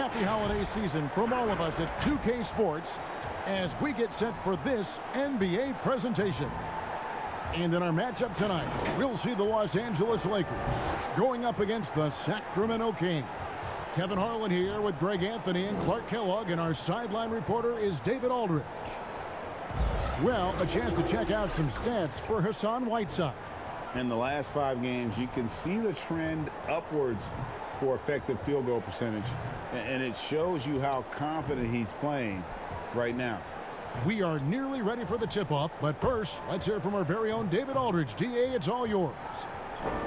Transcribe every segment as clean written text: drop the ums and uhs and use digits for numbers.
happy holiday season from all of us at 2K Sports as we get set for this NBA presentation. And in our matchup tonight, we'll see the Los Angeles Lakers going up against the Sacramento Kings. Kevin Harlan here with Greg Anthony and Clark Kellogg, and our sideline reporter is David Aldridge. Well, a chance to check out some stats for Hassan Whiteside. In the last 5 games, you can see the trend upwards for effective field goal percentage, and it shows you how confident he's playing right now. We are nearly ready for the tip-off, but first, let's hear from our very own David Aldridge. DA, it's all yours.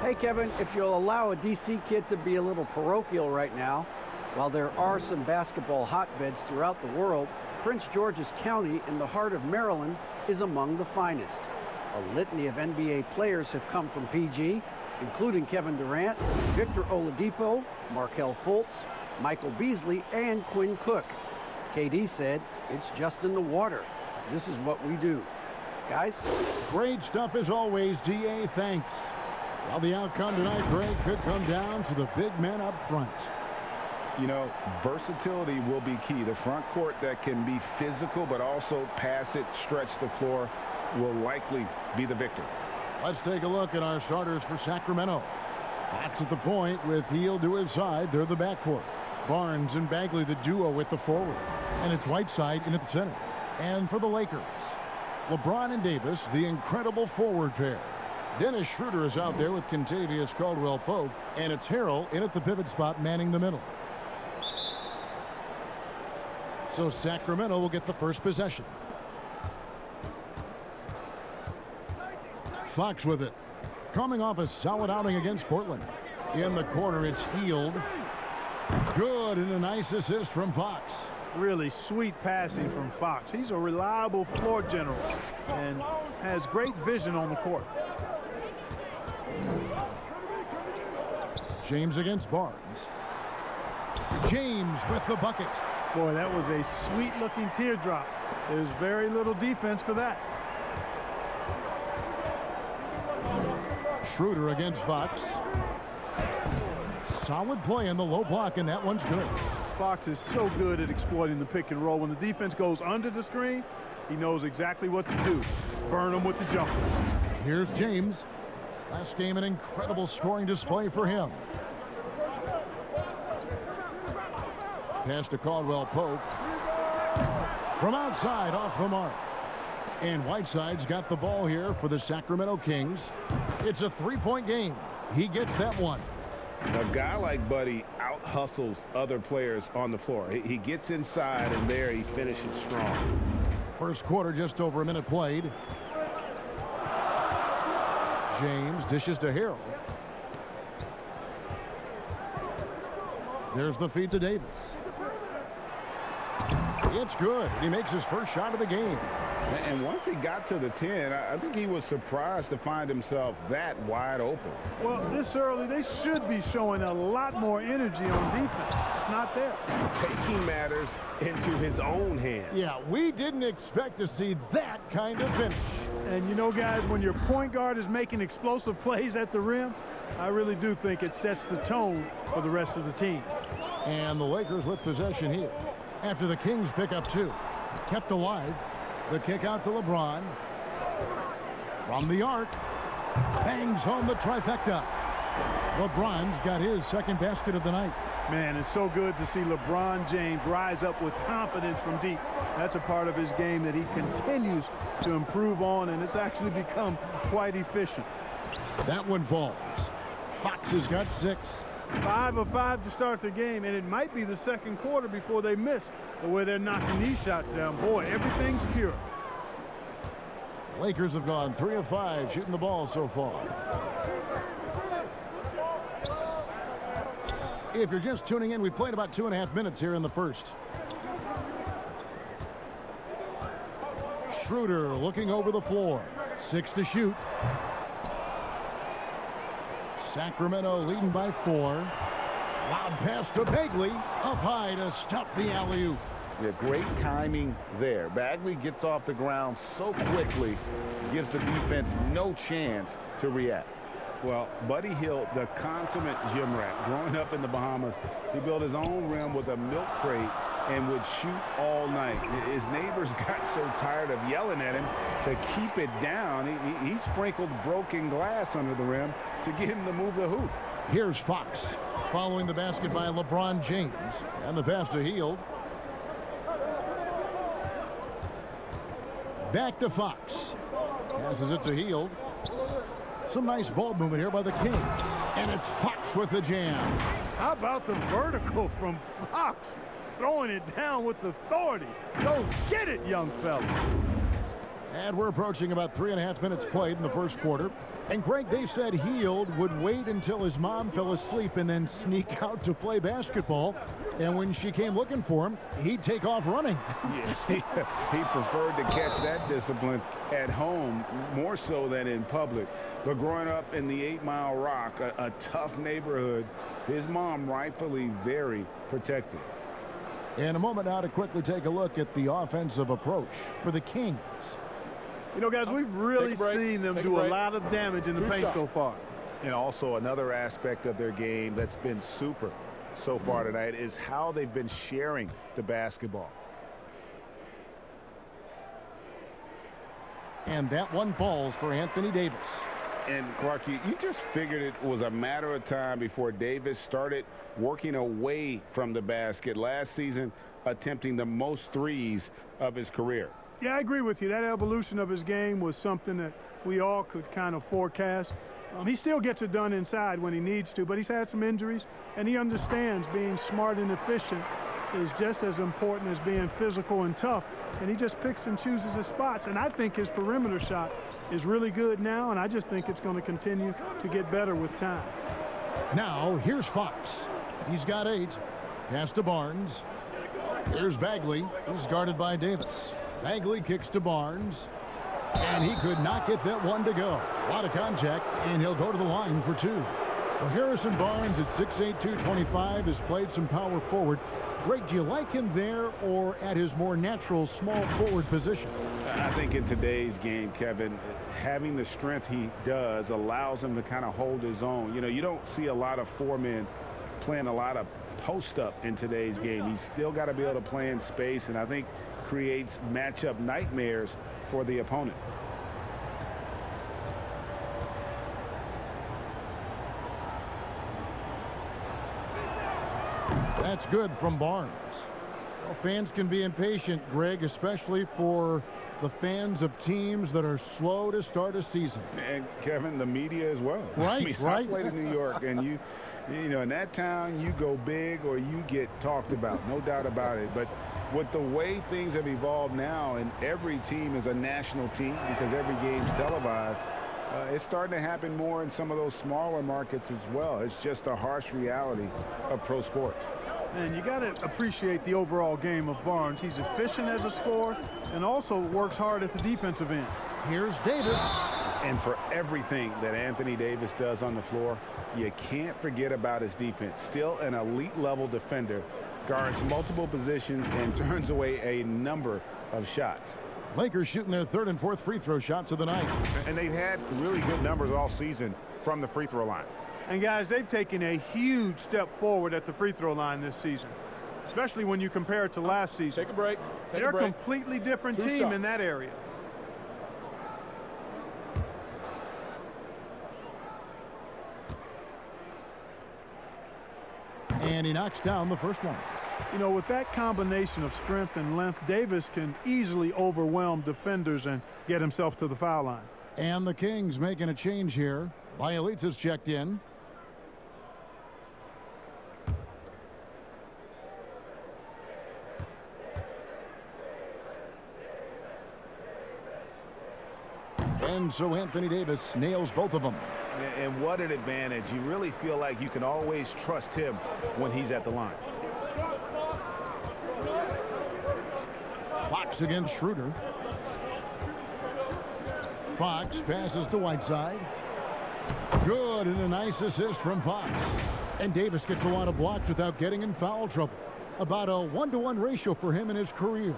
Hey, Kevin, if you'll allow a DC kid to be a little parochial right now, while there are some basketball hotbeds throughout the world, Prince George's County in the heart of Maryland is among the finest. A litany of NBA players have come from PG, including Kevin Durant, Victor Oladipo, Markelle Fultz, Michael Beasley, and Quinn Cook. KD said, "It's just in the water. This is what we do." Guys? Great stuff as always, DA. Thanks. Well, the outcome tonight, Greg, could come down to the big men up front. You know, versatility will be key. The front court that can be physical but also pass it, stretch the floor, will likely be the victor. Let's take a look at our starters for Sacramento. Fox at the point with Hield to his side. They're the backcourt. Barnes and Bagley, the duo with the forward. And it's Whiteside in at the center. And for the Lakers, LeBron and Davis, the incredible forward pair. Dennis Schroeder is out there with Kentavious Caldwell-Pope. And it's Harrell in at the pivot spot, manning the middle. So Sacramento will get the first possession. Fox with it. Coming off a solid outing against Portland. In the corner, it's Hield. Good, and a nice assist from Fox. Really sweet passing from Fox. He's a reliable floor general and has great vision on the court. James against Barnes. James with the bucket. Boy, that was a sweet-looking teardrop. There's very little defense for that. Schroeder against Fox. Solid play in the low block, and that one's good. Fox is so good at exploiting the pick and roll. When the defense goes under the screen, he knows exactly what to do. Burn them with the jumper. Here's James. Last game, an incredible scoring display for him. Pass to Caldwell-Pope. From outside, off the mark. And Whiteside's got the ball here for the Sacramento Kings. It's a 3-point game. He gets that one. A guy like Buddy out-hustles other players on the floor. He gets inside, and there he finishes strong. First quarter, just over a minute played. James dishes to Harrell. There's the feed to Davis. It's good. He makes his first shot of the game. And once he got to the 10, I think he was surprised to find himself that wide open. Well, this early, they should be showing a lot more energy on defense. It's not there. Taking matters into his own hands. Yeah, we didn't expect to see that kind of finish. And you know, guys, when your point guard is making explosive plays at the rim, I really do think it sets the tone for the rest of the team. And the Lakers with possession here. After the Kings pick up 2. Kept alive. The kick out to LeBron. From the arc. Bangs home the trifecta. LeBron's got his second basket of the night. Man, it's so good to see LeBron James rise up with confidence from deep. That's a part of his game that he continues to improve on, and it's actually become quite efficient. That one falls. Fox has got 6. 5 of 5 to start the game, and it might be the second quarter before they miss the way they're knocking these shots down. Boy, everything's pure. Lakers have gone 3 of 5 shooting the ball so far. If you're just tuning in, we played about 2.5 minutes here in the first. Schroeder looking over the floor. 6 to shoot. Sacramento leading by 4. Loud pass to Bagley. Up high to stuff the alley-oop. Yeah, great timing there. Bagley gets off the ground so quickly, gives the defense no chance to react. Well, Buddy Hield, the consummate gym rat, growing up in the Bahamas, he built his own rim with a milk crate and would shoot all night. His neighbors got so tired of yelling at him to keep it down. He sprinkled broken glass under the rim to get him to move the hoop. Here's Fox following the basket by LeBron James, and the pass to Hield. Back to Fox. Passes it to Hield. Some nice ball movement here by the Kings. And it's Fox with the jam. How about the vertical from Fox? Throwing it down with authority. Go get it, young fella. And we're approaching about 3.5 minutes played in the first quarter. And Greg, they said Hield would wait until his mom fell asleep and then sneak out to play basketball. And when she came looking for him, he'd take off running. Yeah, he preferred to catch that discipline at home more so than in public. But growing up in the 8 Mile Rock, a tough neighborhood, his mom rightfully very protective. In a moment now to quickly take a look at the offensive approach for the Kings. You know, guys, we've really seen them do a lot of damage in the paint so far. And also another aspect of their game that's been super so far tonight is how they've been sharing the basketball. And that one falls for Anthony Davis. And Clark, you just figured it was a matter of time before Davis started working away from the basket last season, attempting the most threes of his career. Yeah, I agree with you. That evolution of his game was something that we all could kind of forecast. He still gets it done inside when he needs to, but he's had some injuries, and he understands being smart and efficient is just as important as being physical and tough, and he just picks and chooses his spots. And I think his perimeter shot is really good now, and I just think it's going to continue to get better with time. Now, here's Fox. He's got 8. Pass to Barnes. Here's Bagley. He's guarded by Davis. Bagley kicks to Barnes. And he could not get that one to go. A lot of contact, and he'll go to the line for 2. Well, Harrison Barnes at 6'8", 225 has played some power forward. Greg, do you like him there or at his more natural small forward position? I think in today's game, Kevin, having the strength he does allows him to kind of hold his own. You know, you don't see a lot of 4 men playing a lot of post up in today's game. He's still got to be able to play in space, and I think creates matchup nightmares for the opponent. That's good from Barnes. Well, fans can be impatient, Greg, especially for the fans of teams that are slow to start a season. And Kevin, the media as well. Right, I mean, right. I played in New York, and you know, in that town, you go big or you get talked about, no doubt about it. But with the way things have evolved now, and every team is a national team because every game's televised, it's starting to happen more in some of those smaller markets as well. It's just a harsh reality of pro sports. And you got to appreciate the overall game of Barnes. He's efficient as a scorer and also works hard at the defensive end. Here's Davis. And for everything that Anthony Davis does on the floor, you can't forget about his defense. Still an elite level defender, guards multiple positions and turns away a number of shots. Lakers shooting their 3rd and 4th free throw shots of the night. And they've had really good numbers all season from the free throw line. And guys, they've taken a huge step forward at the free throw line this season, especially when you compare it to last season. Take a break. They're a completely different team in that area. And he knocks down the first one. You know, with that combination of strength and length, Davis can easily overwhelm defenders and get himself to the foul line. And the Kings making a change here. Bielitz has checked in. And so Anthony Davis nails both of them. And what an advantage. You really feel like you can always trust him when he's at the line. Fox against Schroeder. Fox passes to Whiteside. Good, and a nice assist from Fox. And Davis gets a lot of blocks without getting in foul trouble. About a 1-to-1 ratio for him in his career.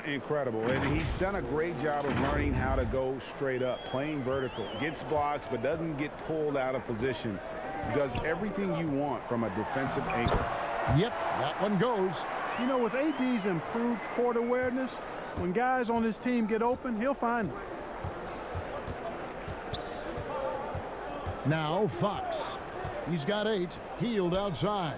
Incredible. And he's done a great job of learning how to go straight up, playing vertical. Gets blocks, but doesn't get pulled out of position. Does everything you want from a defensive angle. Yep, that one goes. You know, with AD's improved court awareness, when guys on his team get open, he'll find them. Now Fox. He's got 8. Healed outside.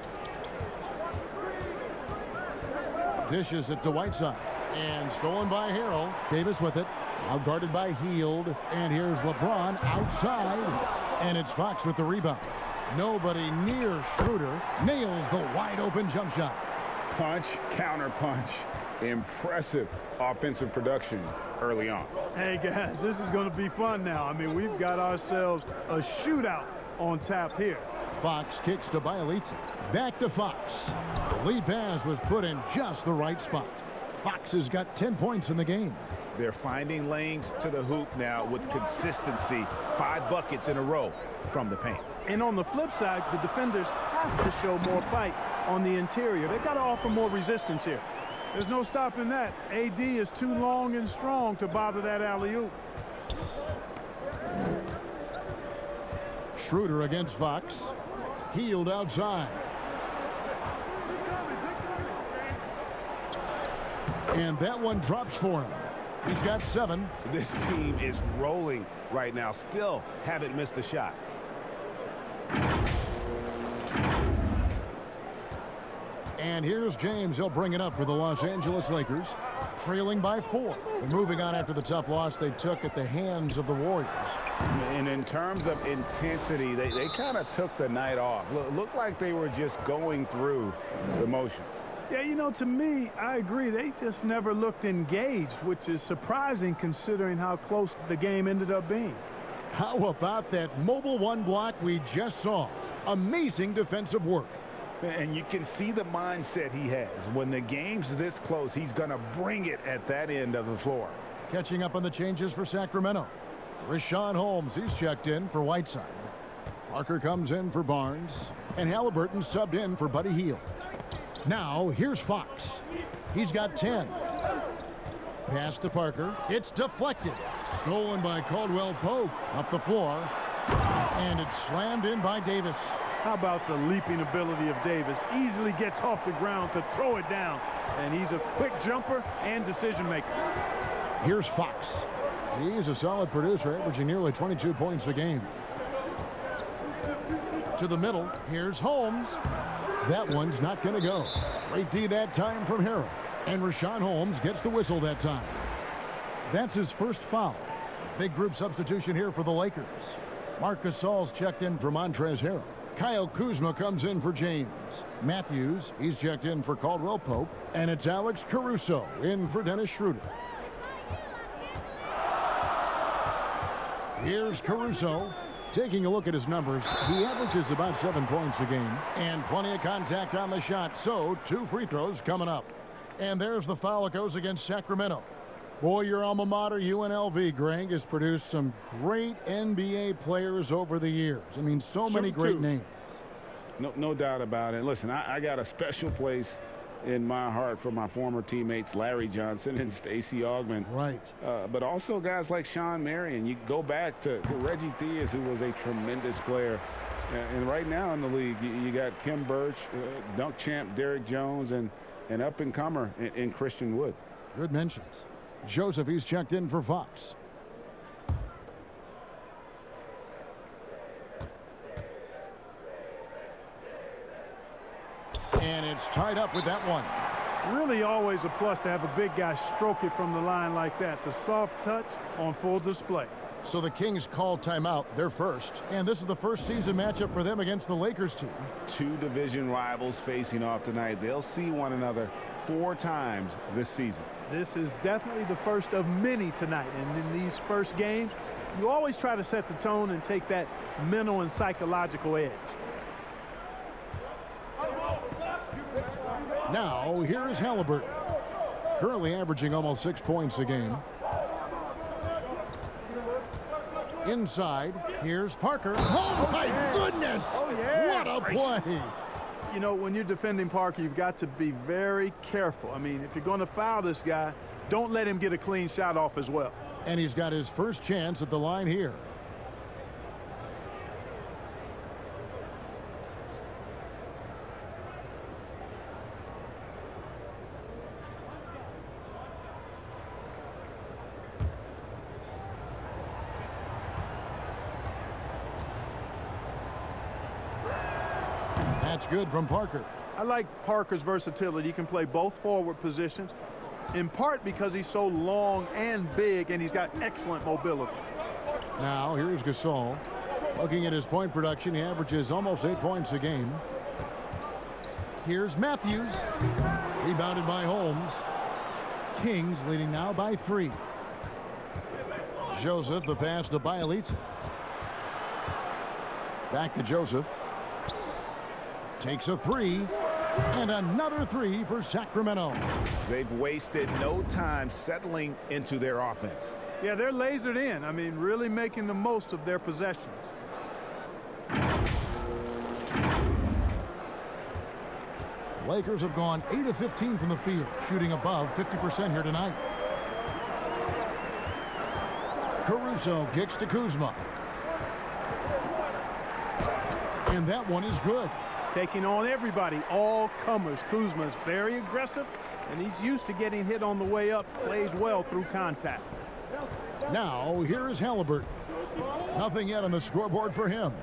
Dishes it to Whiteside. And stolen by Harrell. Davis with it. Now guarded by Healed. And here's LeBron outside. And it's Fox with the rebound. Nobody near Schroeder. Nails the wide open jump shot. Punch, counter punch. Impressive offensive production early on. Hey, guys, this is going to be fun now. I mean, we've got ourselves a shootout on tap here. Fox kicks to Bielitsa. Back to Fox. The lead pass was put in just the right spot. Fox has got 10 points in the game. They're finding lanes to the hoop now with consistency. 5 buckets in a row from the paint. And on the flip side, the defenders have to show more fight on the interior. They've got to offer more resistance here. There's no stopping that. AD is too long and strong to bother that alley-oop. Schroeder against Fox. Healed outside. And that one drops for him. He's got 7. This team is rolling right now. Still haven't missed a shot. And here's James. He'll bring it up for the Los Angeles Lakers, trailing by 4. They're moving on after the tough loss they took at the hands of the Warriors. And in terms of intensity, they kind of took the night off. Looked like they were just going through the motions. Yeah, you know, to me, I agree. They just never looked engaged, which is surprising considering how close the game ended up being. How about that mobile 1 block we just saw? Amazing defensive work. And you can see the mindset he has. When the game's this close, he's going to bring it at that end of the floor. Catching up on the changes for Sacramento. Rashawn Holmes, he's checked in for Whiteside. Parker comes in for Barnes. And Halliburton subbed in for Buddy Hield. Now, here's Fox. He's got 10. Pass to Parker. It's deflected. Stolen by Caldwell Pope. Up the floor. And it's slammed in by Davis. How about the leaping ability of Davis? Easily gets off the ground to throw it down. And he's a quick jumper and decision maker. Here's Fox. He's a solid producer, averaging nearly 22 points a game. To the middle. Here's Holmes. That one's not going to go. Great D that time from Harrell. And Rashawn Holmes gets the whistle that time. That's his first foul. Big group substitution here for the Lakers. Marc Gasol's checked in for Montrezl Harrell. Kyle Kuzma comes in for James. Matthews, he's checked in for Caldwell Pope. And it's Alex Caruso in for Dennis Schroeder. Here's Caruso. Taking a look at his numbers, he averages about 7 points a game. And plenty of contact on the shot, so 2 free throws coming up. And there's the foul that goes against Sacramento. Boy, your alma mater, UNLV, Greg, has produced some great NBA players over the years. I mean, so many great names. No doubt about it. Listen, I got a special place in my heart for my former teammates Larry Johnson and Stacey Augmon. Right. But also guys like Sean Marion. You go back to Reggie Theus, who was a tremendous player. And right now in the league, you got Kim Birch, dunk champ Derrick Jones, and up-and-comer in Christian Wood. Good mentions. Joseph, he's checked in for Fox. And it's tied up with that one. Really always a plus to have a big guy stroke it from the line like that. The soft touch on full display. So the Kings call timeout, their first. And this is the first season matchup for them against the Lakers team. 2 division rivals facing off tonight. They'll see one another 4 times this season. This is definitely the first of many tonight. And in these first games, you always try to set the tone and take that mental and psychological edge. Now, here's Halliburton. Currently averaging almost 6 points a game. Inside, here's Parker. Oh, my goodness! Oh, yeah. What a play! you know, when you're defending Parker, you've got to be very careful. I mean, if you're going to foul this guy, don't let him get a clean shot off as well. And he's got his first chance at the line here. That's good from Parker. I like Parker's versatility. He can play both forward positions, in part because he's so long and big, and he's got excellent mobility. Now, here's Gasol. Looking at his point production, he averages almost 8 points a game. Here's Matthews. Rebounded by Holmes. Kings leading now by 3. Joseph, the pass to Bielitsa. Back to Joseph. Takes a 3. And another 3 for Sacramento. They've wasted no time settling into their offense. Yeah, they're lasered in. I mean, really making the most of their possessions. Lakers have gone 8 of 15 from the field, shooting above 50% here tonight. Caruso kicks to Kuzma. And that one is good. Taking on everybody, all comers. Kuzma's very aggressive, and he's used to getting hit on the way up. Plays well through contact. Now, here is Halliburton. Nothing yet on the scoreboard for him.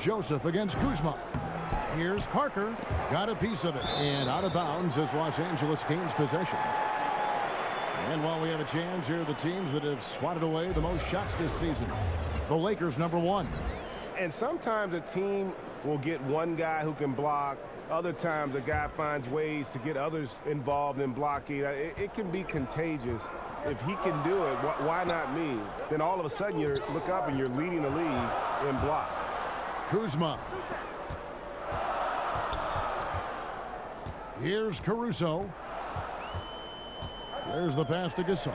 Joseph against Kuzma. Here's Parker. Got a piece of it. And out of bounds as Los Angeles gains possession. And while we have a chance, here are the teams that have swatted away the most shots this season. The Lakers, number 1. And sometimes a team will get one guy who can block. Other times a guy finds ways to get others involved in blocking. It can be contagious. If he can do it, why not me? Then all of a sudden you look up and you're leading the league in block. Kuzma. Here's Caruso. There's the pass to Gasol.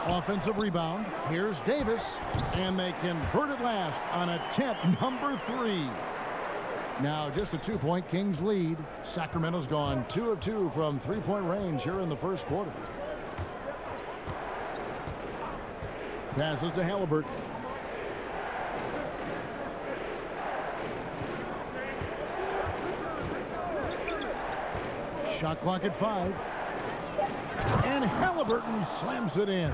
Offensive rebound. Here's Davis. And they convert it last on attempt number 3. Now just a 2-point Kings lead. Sacramento's gone 2 of 2 from 3-point range here in the first quarter. Passes to Halliburton. Shot clock at 5. And Halliburton slams it in.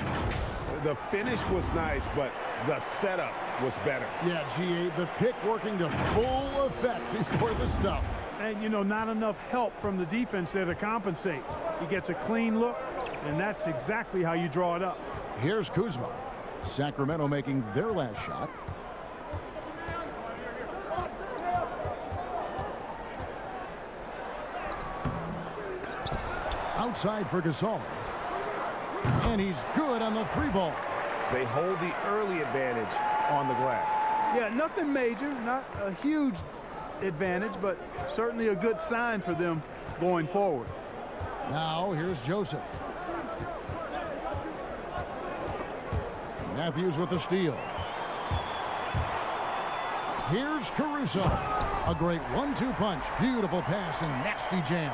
The finish was nice, but the setup was better. Yeah, G8, the pick working to full effect before the stuff. And, you know, not enough help from the defense there to compensate. He gets a clean look, and that's exactly how you draw it up. Here's Kuzma. Sacramento making their last shot. Outside for Gasol. And he's good on the 3-ball. They hold the early advantage on the glass. Yeah, nothing major, not a huge advantage, but certainly a good sign for them going forward. Now here's Joseph. Matthews with the steal. Here's Caruso. A great 1-2 punch. Beautiful pass and nasty jam.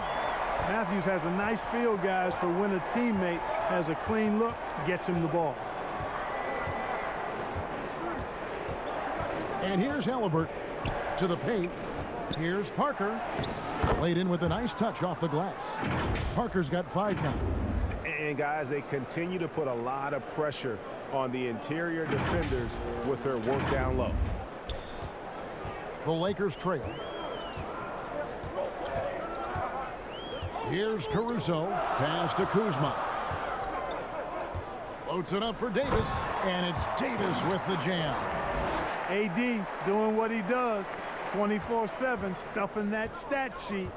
Matthews has a nice feel, guys, for when a teammate has a clean look, gets him the ball. And here's Halliburton to the paint. Here's Parker. Laid in with a nice touch off the glass. Parker's got 5 now. And, guys, they continue to put a lot of pressure on the interior defenders with their work down low. The Lakers trail. Here's Caruso. Pass to Kuzma. Floats it up for Davis. And it's Davis with the jam. AD doing what he does. 24/7, stuffing that stat sheet.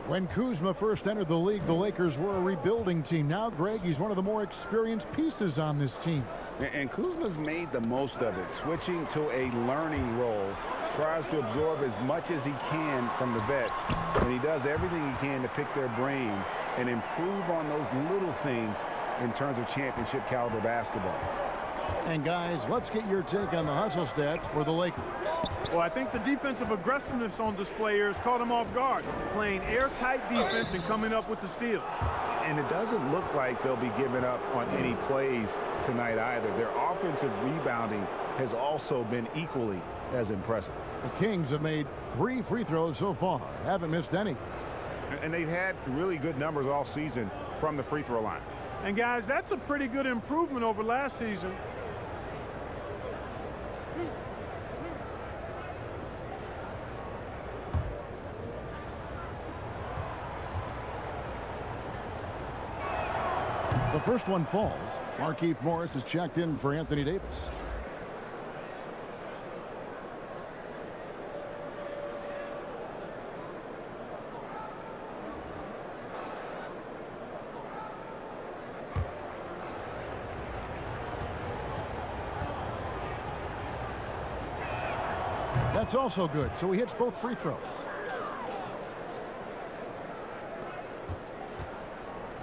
When Kuzma first entered the league, the Lakers were a rebuilding team. Now, Greg, he's one of the more experienced pieces on this team. And Kuzma's made the most of it, switching to a learning role. Tries to absorb as much as he can from the vets, and he does everything he can to pick their brain and improve on those little things in terms of championship caliber basketball. And guys, let's get your take on the hustle stats for the Lakers. Well, I think the defensive aggressiveness on display here has caught them off guard, playing airtight defense and coming up with the steals. And it doesn't look like they'll be giving up on any plays tonight either. Their offensive rebounding has also been equally as impressive. The Kings have made 3 free throws so far, haven't missed any. And they've had really good numbers all season from the free throw line. And guys, that's a pretty good improvement over last season. The first one falls. Markieff Morris is checked in for Anthony Davis. That's also good, so he hits both free throws.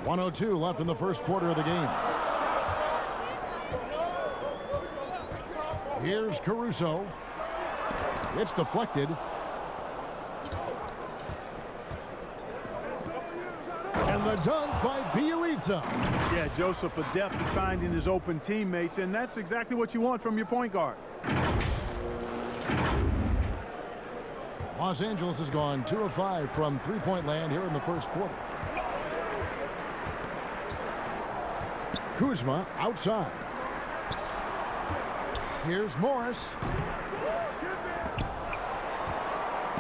1:02 left in the first quarter of the game. Here's Caruso. It's deflected. And the dunk by Bielitsa. Yeah, Joseph adept at finding his open teammates, and that's exactly what you want from your point guard. Los Angeles has gone 2 of 5 from three-point land here in the first quarter. Kuzma outside. Here's Morris.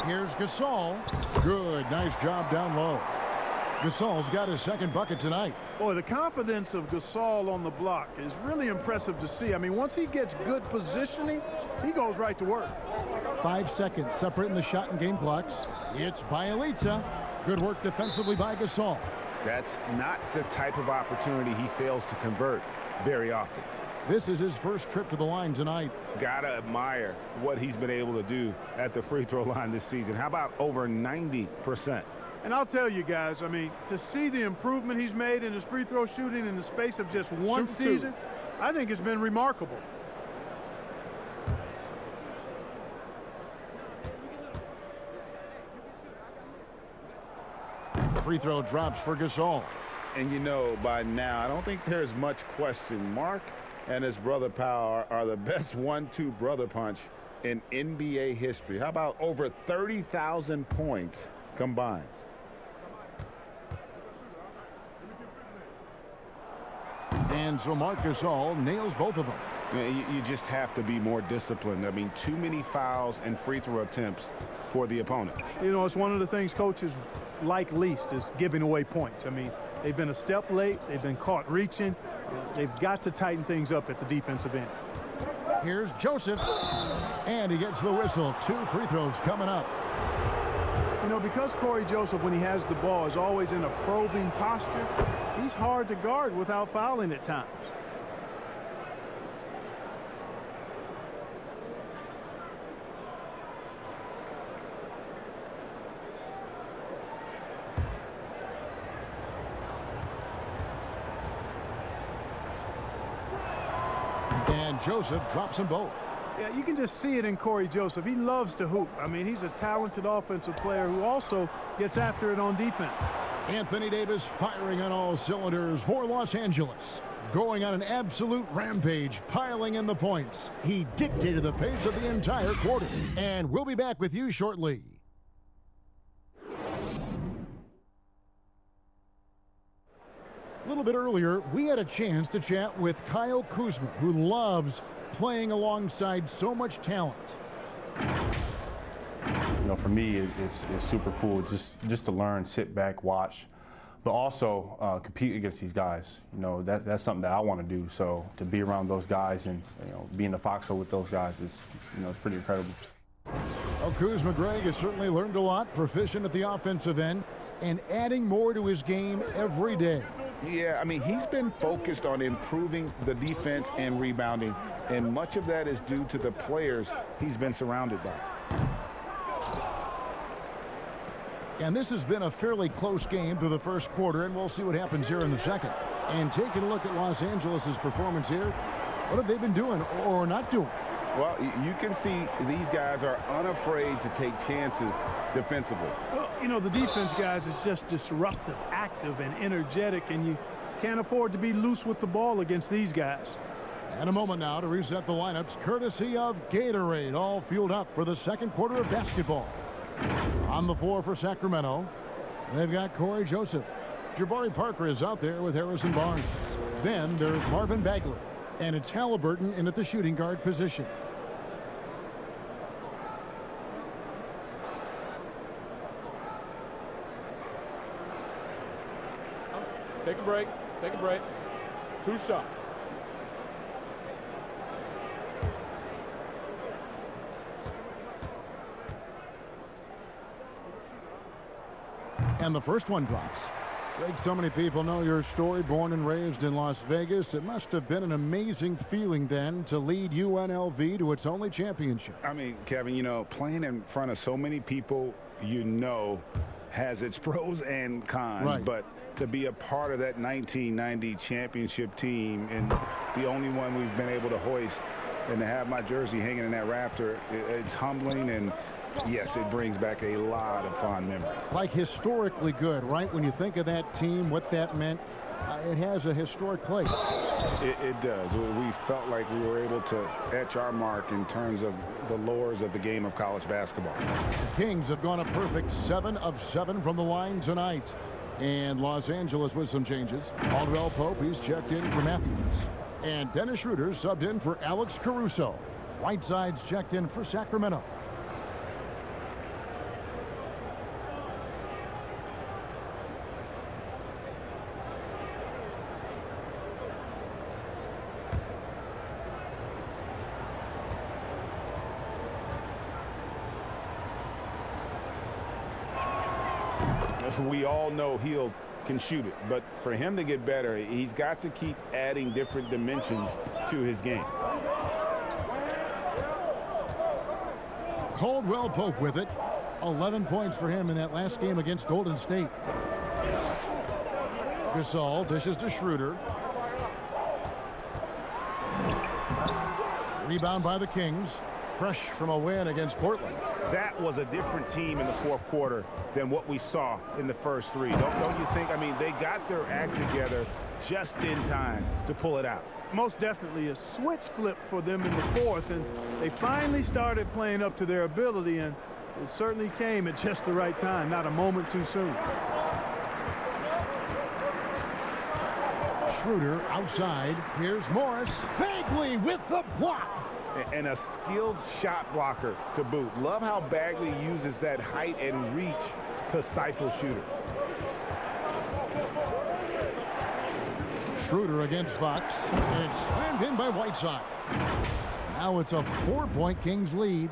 Here's Gasol. Good, nice job down low. Gasol's got his second bucket tonight. Boy, the confidence of Gasol on the block is really impressive to see. I mean, once he gets good positioning, he goes right to work. 5 seconds separating the shot and game clocks. It's Bielitsa. Good work defensively by Gasol. That's not the type of opportunity he fails to convert very often. This is his first trip to the line tonight. Gotta admire what he's been able to do at the free throw line this season. How about over 90%? And I'll tell you guys, I mean, to see the improvement he's made in his free throw shooting in the space of just one season, I think it's been remarkable. Free throw drops for Gasol. And you know, by now, I don't think there's much question. Mark and his brother Powell are the best 1-2 brother punch in NBA history. How about over 30,000 points combined? And so Marc Gasol nails both of them. You just have to be more disciplined. I mean, too many fouls and free throw attempts for the opponent. You know, it's one of the things coaches like least is giving away points. I mean, they've been a step late. They've been caught reaching. They've got to tighten things up at the defensive end. Here's Joseph. And he gets the whistle. 2 free throws coming up. You know, because Corey Joseph, when he has the ball, is always in a probing posture, he's hard to guard without fouling at times. And Joseph drops them both. Yeah, you can just see it in Corey Joseph. He loves to hoop. I mean, he's a talented offensive player who also gets after it on defense. Anthony Davis firing on all cylinders for Los Angeles. Going on an absolute rampage, piling in the points. He dictated the pace of the entire quarter. And we'll be back with you shortly. A little bit earlier, we had a chance to chat with Kyle Kuzma, who loves playing alongside so much talent. You know, for me, it's super cool just to learn, sit back, watch, but also compete against these guys. You know, that's something that I want to do. So to be around those guys and, you know, be in the foxhole with those guys is, you know, it's pretty incredible. Well, Kuzma Greg has certainly learned a lot, proficient at the offensive end, and adding more to his game every day. Yeah, I mean, he's been focused on improving the defense and rebounding, and much of that is due to the players he's been surrounded by. And this has been a fairly close game through the first quarter, and we'll see what happens here in the second. And taking a look at Los Angeles' performance here, What have they been doing or not doing? Well, you can see these guys are unafraid to take chances defensively. Well, you know, the defense, guys, is just disruptive, active, and energetic, and you can't afford to be loose with the ball against these guys. And a moment now to reset the lineups, courtesy of Gatorade, all fueled up for the second quarter of basketball. On the floor for Sacramento, they've got Corey Joseph. Jabari Parker is out there with Harrison Barnes. Then there's Marvin Bagley, and it's Halliburton in at the shooting guard position. Take a break. Take a break. 2 shots. And the first one drops. Greg, so many people know your story. Born and raised in Las Vegas. It must have been an amazing feeling then to lead UNLV to its only championship. I mean, Kevin, you know, playing in front of so many people, you know, has its pros and cons. Right. But to be a part of that 1990 championship team and the only one we've been able to hoist and to have my jersey hanging in that rafter, it's humbling, and yes, it brings back a lot of fond memories. Like historically good, right? When you think of that team, what that meant, it has a historic place. It does. We felt like we were able to etch our mark in terms of the lures of the game of college basketball. The Kings have gone a perfect 7 of 7 from the line tonight. And Los Angeles with some changes. Caldwell Pope, he's checked in for Matthews. And Dennis Schroeder subbed in for Alex Caruso. Whiteside's checked in for Sacramento. We all know Hill can shoot it, but for him to get better, he's got to keep adding different dimensions to his game. Caldwell Pope with it. 11 points for him in that last game against Golden State. Gasol dishes to Schroeder. Rebound by the Kings. Fresh from a win against Portland. That was a different team in the fourth quarter than what we saw in the first three. Don't you think? I mean, they got their act together just in time to pull it out. Most definitely a switch flip for them in the fourth, and they finally started playing up to their ability, and it certainly came at just the right time, not a moment too soon. Schroeder outside. Here's Morris. Bagley with the block. And a skilled shot blocker to boot. Love how Bagley uses that height and reach to stifle Schroeder. Schroeder against Fox, and it's slammed in by Whiteside. Now it's a 4-point Kings lead.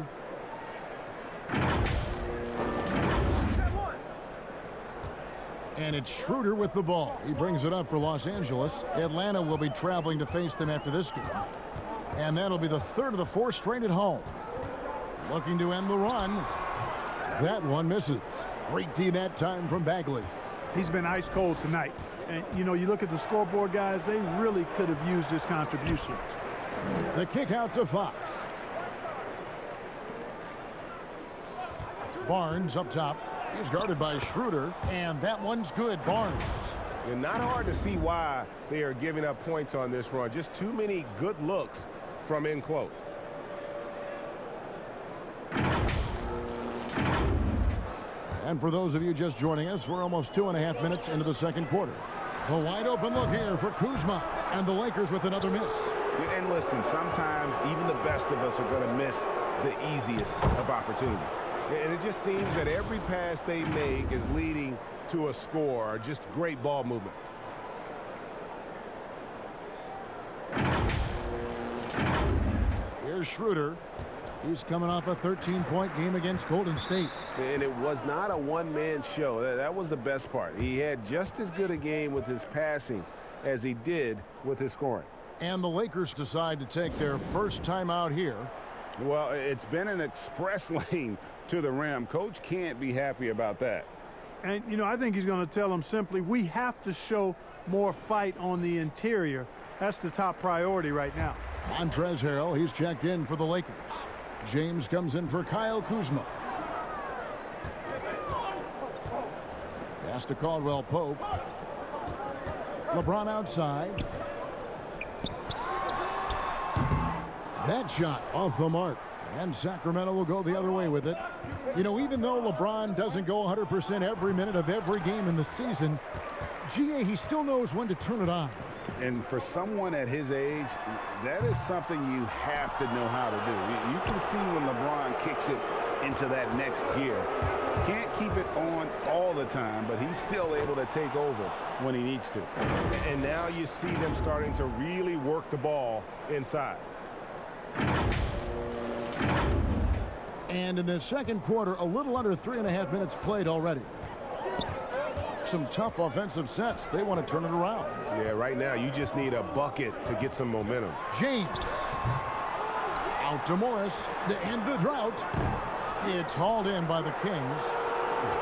And it's Schroeder with the ball. He brings it up for Los Angeles. Atlanta will be traveling to face them after this game. And that'll be the third of the 4 straight at home. Looking to end the run. That one misses. Great D that time from Bagley. He's been ice cold tonight. And, you know, you look at the scoreboard, guys, they really could have used his contributions. The kick out to Fox. Barnes up top. He's guarded by Schroeder, and that one's good. Barnes. And not hard to see why they are giving up points on this run. Just too many good looks from in close. And for those of you just joining us, we're almost 2.5 minutes into the second quarter. A wide open look here for Kuzma, and the Lakers with another miss. And listen, sometimes even the best of us are going to miss the easiest of opportunities. And it just seems that every pass they make is leading to a score, or just great ball movement. Here's Schroeder. He's coming off a 13-point game against Golden State. And it was not a one-man show. That was the best part. He had just as good a game with his passing as he did with his scoring. And the Lakers decide to take their first time out here. Well, it's been an express lane to the rim. Coach can't be happy about that. And, you know, I think he's going to tell them simply, we have to show more fight on the interior. That's the top priority right now. Montrezl Harrell, he's checked in for the Lakers. James comes in for Kyle Kuzma. Pass to Caldwell Pope. LeBron outside. That shot off the mark. And Sacramento will go the other way with it. You know, even though LeBron doesn't go 100% every minute of every game in the season, GA, he still knows when to turn it on. And for someone at his age, that is something you have to know how to do. You can see when LeBron kicks it into that next gear. Can't keep it on all the time, but he's still able to take over when he needs to. And now you see them starting to really work the ball inside. And in the second quarter, a little under 3.5 minutes played already. Some tough offensive sets. They want to turn it around. Yeah, right now you just need a bucket to get some momentum. James. Out to Morris to end the drought. It's hauled in by the Kings.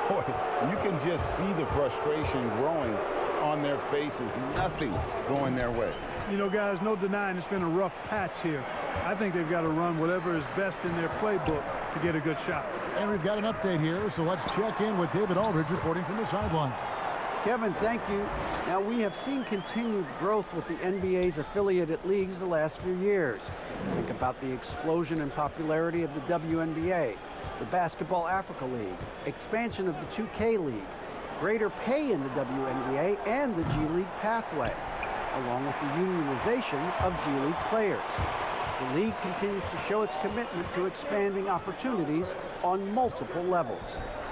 Boy, you can just see the frustration growing on their faces. Nothing going their way. You know, guys, no denying it's been a rough patch here. I think they've got to run whatever is best in their playbook to get a good shot. And we've got an update here, so let's check in with David Aldridge reporting from the sideline. Kevin, thank you. Now, we have seen continued growth with the NBA's affiliated leagues the last few years. Think about the explosion in popularity of the WNBA, the Basketball Africa League, expansion of the 2K League, greater pay in the WNBA, and the G League pathway, along with the unionization of G League players. The league continues to show its commitment to expanding opportunities on multiple levels.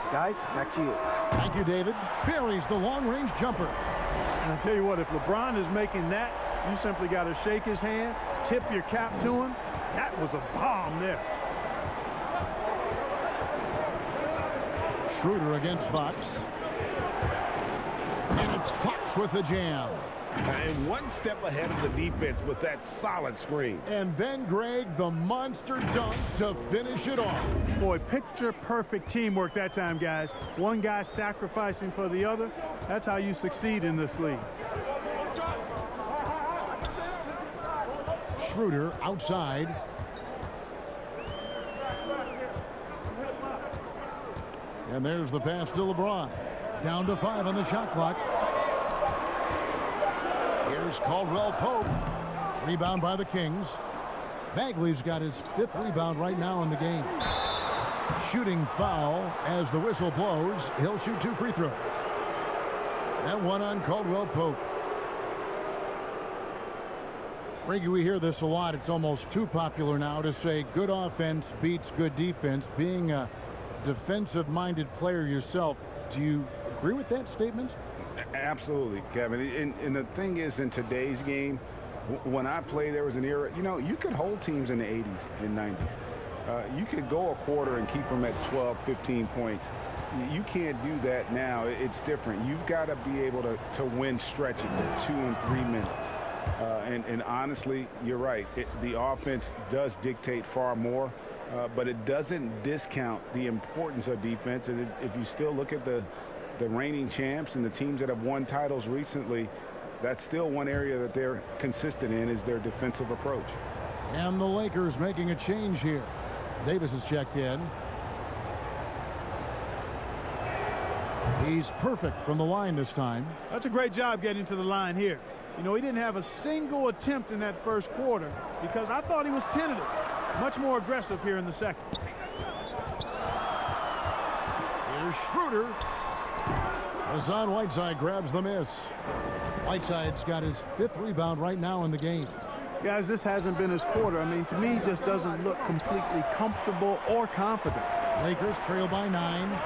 Guys, back to you. Thank you, David. Buries the long-range jumper. And I'll tell you what, if LeBron is making that, you simply got to shake his hand, tip your cap to him. That was a bomb there. Schroeder against Fox. And it's Fox with the jam. And one step ahead of the defense with that solid screen. And then Greg, the monster dunk to finish it off. Boy, picture-perfect teamwork that time, guys. One guy sacrificing for the other. That's how you succeed in this league. Schroeder outside. And there's the pass to LeBron. Down to 5 on the shot clock. Here's Caldwell Pope. Rebound by the Kings. Bagley's got his 5th rebound right now in the game. Shooting foul as the whistle blows. He'll shoot 2 free throws. And one on Caldwell Pope. Reggie, we hear this a lot. It's almost too popular now to say good offense beats good defense. Being a defensive-minded player yourself, do you agree with that statement? Absolutely, Kevin. And the thing is, in today's game, when I played, there was an era, you know, you could hold teams in the 80s and 90s. You could go a quarter and keep them at 12, 15 points. You can't do that now. It's different. You've got to be able to win stretches of 2 and 3 minutes. And honestly, you're right. The offense does dictate far more, but it doesn't discount the importance of defense. And if you still look at the reigning champs and the teams that have won titles recently, that's still one area that they're consistent in, is their defensive approach. And the Lakers making a change here. Davis is checked in. He's perfect from the line this time. That's a great job getting to the line here. You know, he didn't have a single attempt in that first quarter because I thought he was tentative. Much more aggressive here in the second. Here's Schroeder. Hassan Whiteside grabs the miss. Whiteside's got his 5th rebound right now in the game. Guys, this hasn't been his quarter. I mean, to me, just doesn't look completely comfortable or confident. Lakers trail by 9.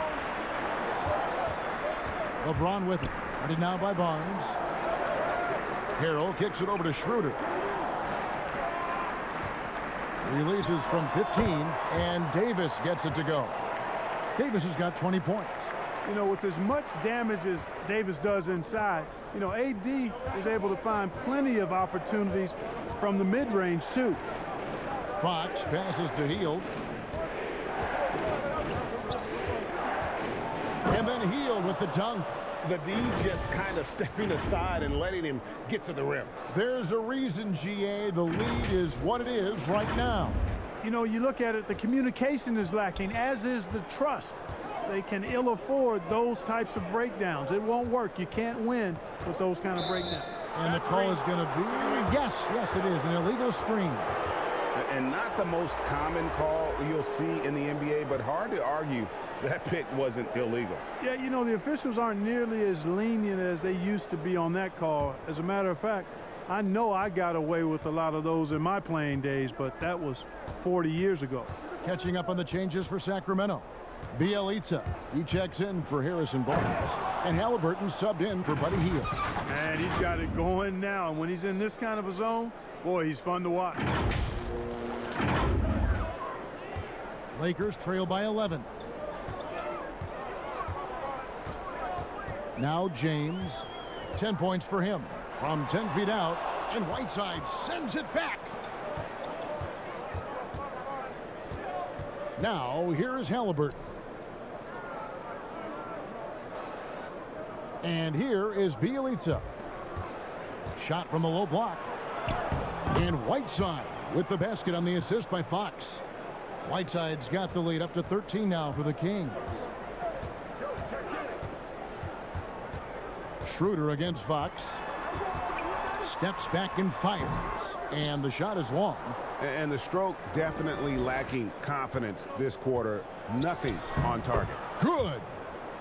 LeBron with it. Guarded now by Barnes. Harrell kicks it over to Schroeder. Releases from 15, and Davis gets it to go. Davis has got 20 points. You know, with as much damage as Davis does inside, you know, AD is able to find plenty of opportunities from the mid-range, too. Fox passes to Hield. And then Hield with the dunk. the D just kind of stepping aside and letting him get to the rim. There's a reason, GA, the lead is what it is right now. You know, you look at it, the communication is lacking, as is the trust. They can ill afford those types of breakdowns. It won't work. You can't win with those kind of breakdowns. And the call is going to be, yes, it is, an illegal screen. And not the most common call you'll see in the NBA, but hard to argue that pick wasn't illegal. Yeah, you know, the officials aren't nearly as lenient as they used to be on that call. As a matter of fact, I know I got away with a lot of those in my playing days, but that was 40 years ago. Catching up on the changes for Sacramento. Bielitsa, he checks in for Harrison Barnes. And Halliburton subbed in for Buddy Hield. And he's got it going now. And when he's in this kind of a zone, boy, he's fun to watch. Lakers trail by 11. Now James, 10 points for him from 10 feet out, and Whiteside sends it back. Now here is Halliburton. And here is Bielitsa. Shot from the low block. And Whiteside with the basket on the assist by Fox. Whiteside's got the lead up to 13 now for the Kings. Schroeder against Fox. Steps back and fires. And the shot is long. And the stroke definitely lacking confidence this quarter. Nothing on target. Good.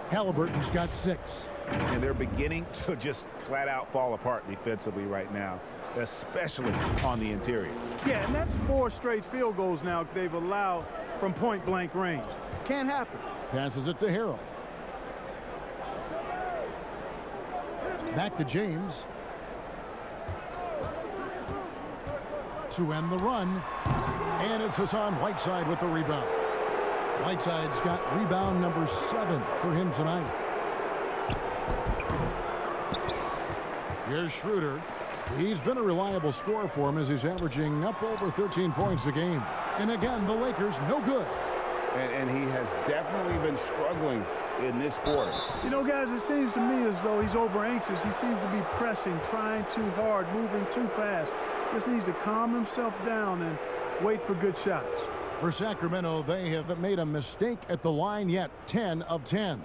Halliburton's got 6. And they're beginning to just flat out fall apart defensively right now, especially on the interior. Yeah, and that's 4 straight field goals now they've allowed from point-blank range. Can't happen. Passes it to Harrell. Back to James. To end the run. And it's Hassan Whiteside with the rebound. Whiteside's got rebound number 7 for him tonight. Here's Schroeder. He's been a reliable scorer for him as he's averaging up over 13 points a game. And again, the Lakers no good. And he has definitely been struggling in this quarter. You know, guys, it seems to me as though he's over anxious. He seems to be pressing, trying too hard, moving too fast. Just needs to calm himself down and wait for good shots. For Sacramento, they have made a mistake at the line yet. 10 of 10.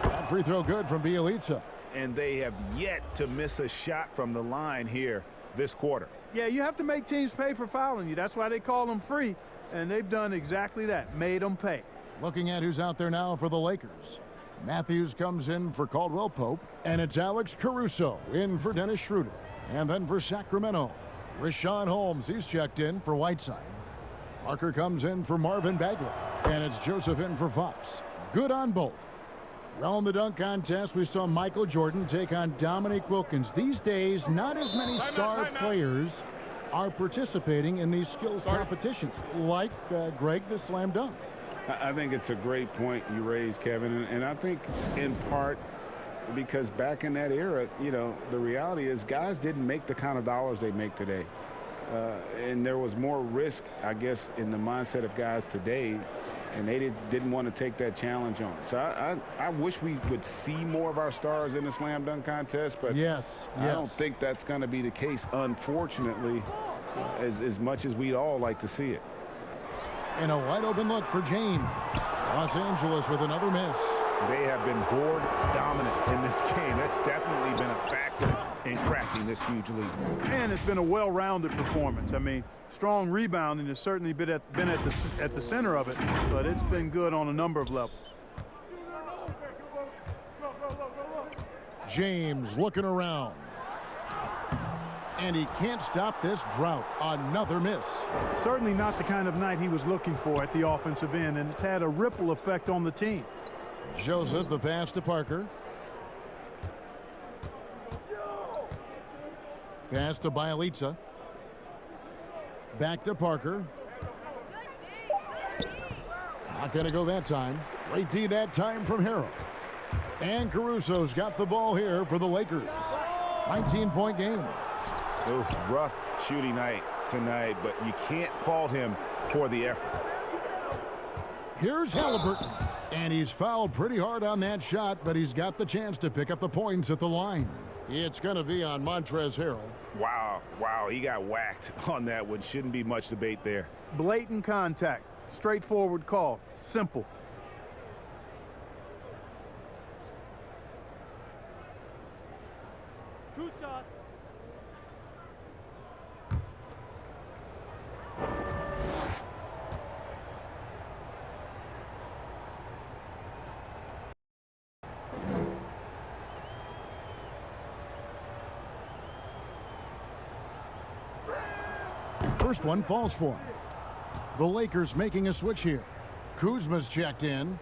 That free throw good from Bielitsa. And they have yet to miss a shot from the line here this quarter. Yeah, you have to make teams pay for fouling you. That's why they call them free. And they've done exactly that, made them pay. Looking at who's out there now for the Lakers. Matthews comes in for Caldwell Pope. And it's Alex Caruso in for Dennis Schroeder. And then for Sacramento, Rashawn Holmes. He's checked in for Whiteside. Parker comes in for Marvin Bagley. And it's Joseph in for Fox. Good on both. Well, in the dunk contest, we saw Michael Jordan take on Dominique Wilkins. These days, not as many star players are participating in these skills competitions, like Greg, the slam dunk. I think it's a great point you raised, Kevin. And I think in part because back in that era, you know, the reality is guys didn't make the kind of dollars they make today. And there was more risk, I guess, in the mindset of guys today. And they didn't want to take that challenge on. So I wish we would see more of our stars in the slam dunk contest, but I don't think that's going to be the case, unfortunately, as much as we'd all like to see it. And a wide open look for James. Los Angeles with another miss. They have been board dominant in this game. That's definitely been a factor in cracking this huge lead. And it's been a well-rounded performance. I mean, strong rebounding has certainly been at the center of it, but it's been good on a number of levels. James looking around. And he can't stop this drought. Another miss. Certainly not the kind of night he was looking for at the offensive end, and it's had a ripple effect on the team. Joseph, the pass to Parker. Pass to Bielitsa. Back to Parker. Not going to go that time. Great D that time from Harrell. And Caruso's got the ball here for the Lakers. 19-point game. Oof, rough shooting night tonight, but you can't fault him for the effort. Here's Halliburton. And he's fouled pretty hard on that shot, but he's got the chance to pick up the points at the line. It's going to be on Montrezl Harrell. Wow, he got whacked on that one. Shouldn't be much debate there. Blatant contact. Straightforward call. Simple. Two shots. First one falls for him. The Lakers making a switch here. Kuzma's checked in.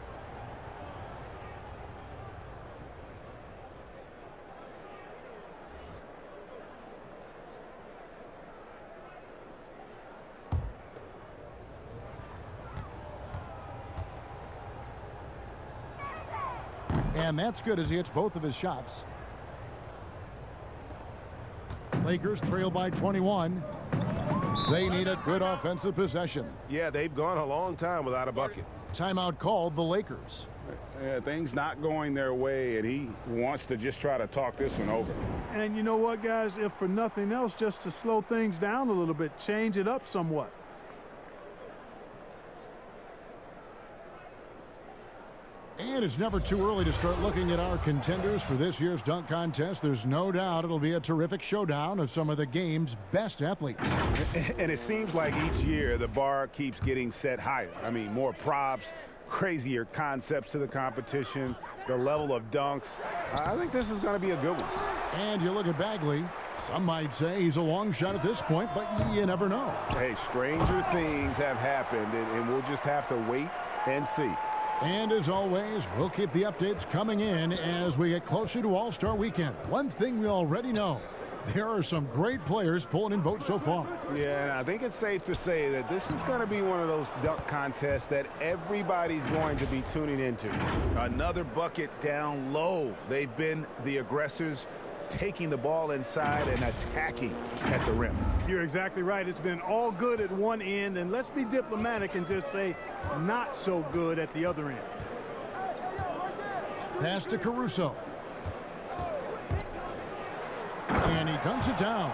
And that's good as he hits both of his shots. Lakers trail by 21. They need a good offensive possession. Yeah, they've gone a long time without a bucket. Timeout called the Lakers. Things not going their way, and he wants to just try to talk this one over. And you know what, guys? If for nothing else, just to slow things down a little bit, change it up somewhat. And it's never too early to start looking at our contenders for this year's dunk contest. There's no doubt it'll be a terrific showdown of some of the game's best athletes. And it seems like each year the bar keeps getting set higher. I mean, more props, crazier concepts to the competition, the level of dunks. I think this is going to be a good one. And you look at Bagley. Some might say he's a long shot at this point, but you never know. Hey, stranger things have happened, and we'll just have to wait and see. And as always, we'll keep the updates coming in as we get closer to All-Star Weekend. One thing we already know, there are some great players pulling in votes so far. Yeah, and I think it's safe to say that this is going to be one of those dunk contests that everybody's going to be tuning into. Another bucket down low. They've been the aggressors, taking the ball inside and attacking at the rim. You're exactly right. It's been all good at one end, and let's be diplomatic and just say not so good at the other end. Pass to Caruso. And he dunks it down.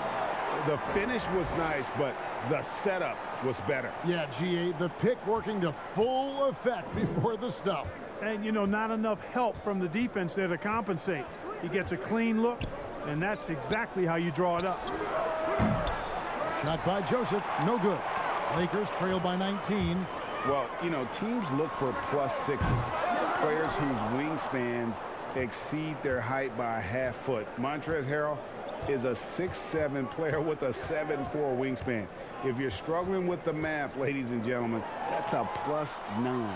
The finish was nice, but the setup was better. Yeah, GA, the pick working to full effect before the stuff. And, you know, not enough help from the defense there to compensate. He gets a clean look, and that's exactly how you draw it up. Shot by Joseph, no good. Lakers trail by 19. Well, you know, teams look for +6s, players whose wingspans exceed their height by a half foot. Montrezl Harrell is a 6'7" player with a 7'4" wingspan. If you're struggling with the math, ladies and gentlemen, that's a +9.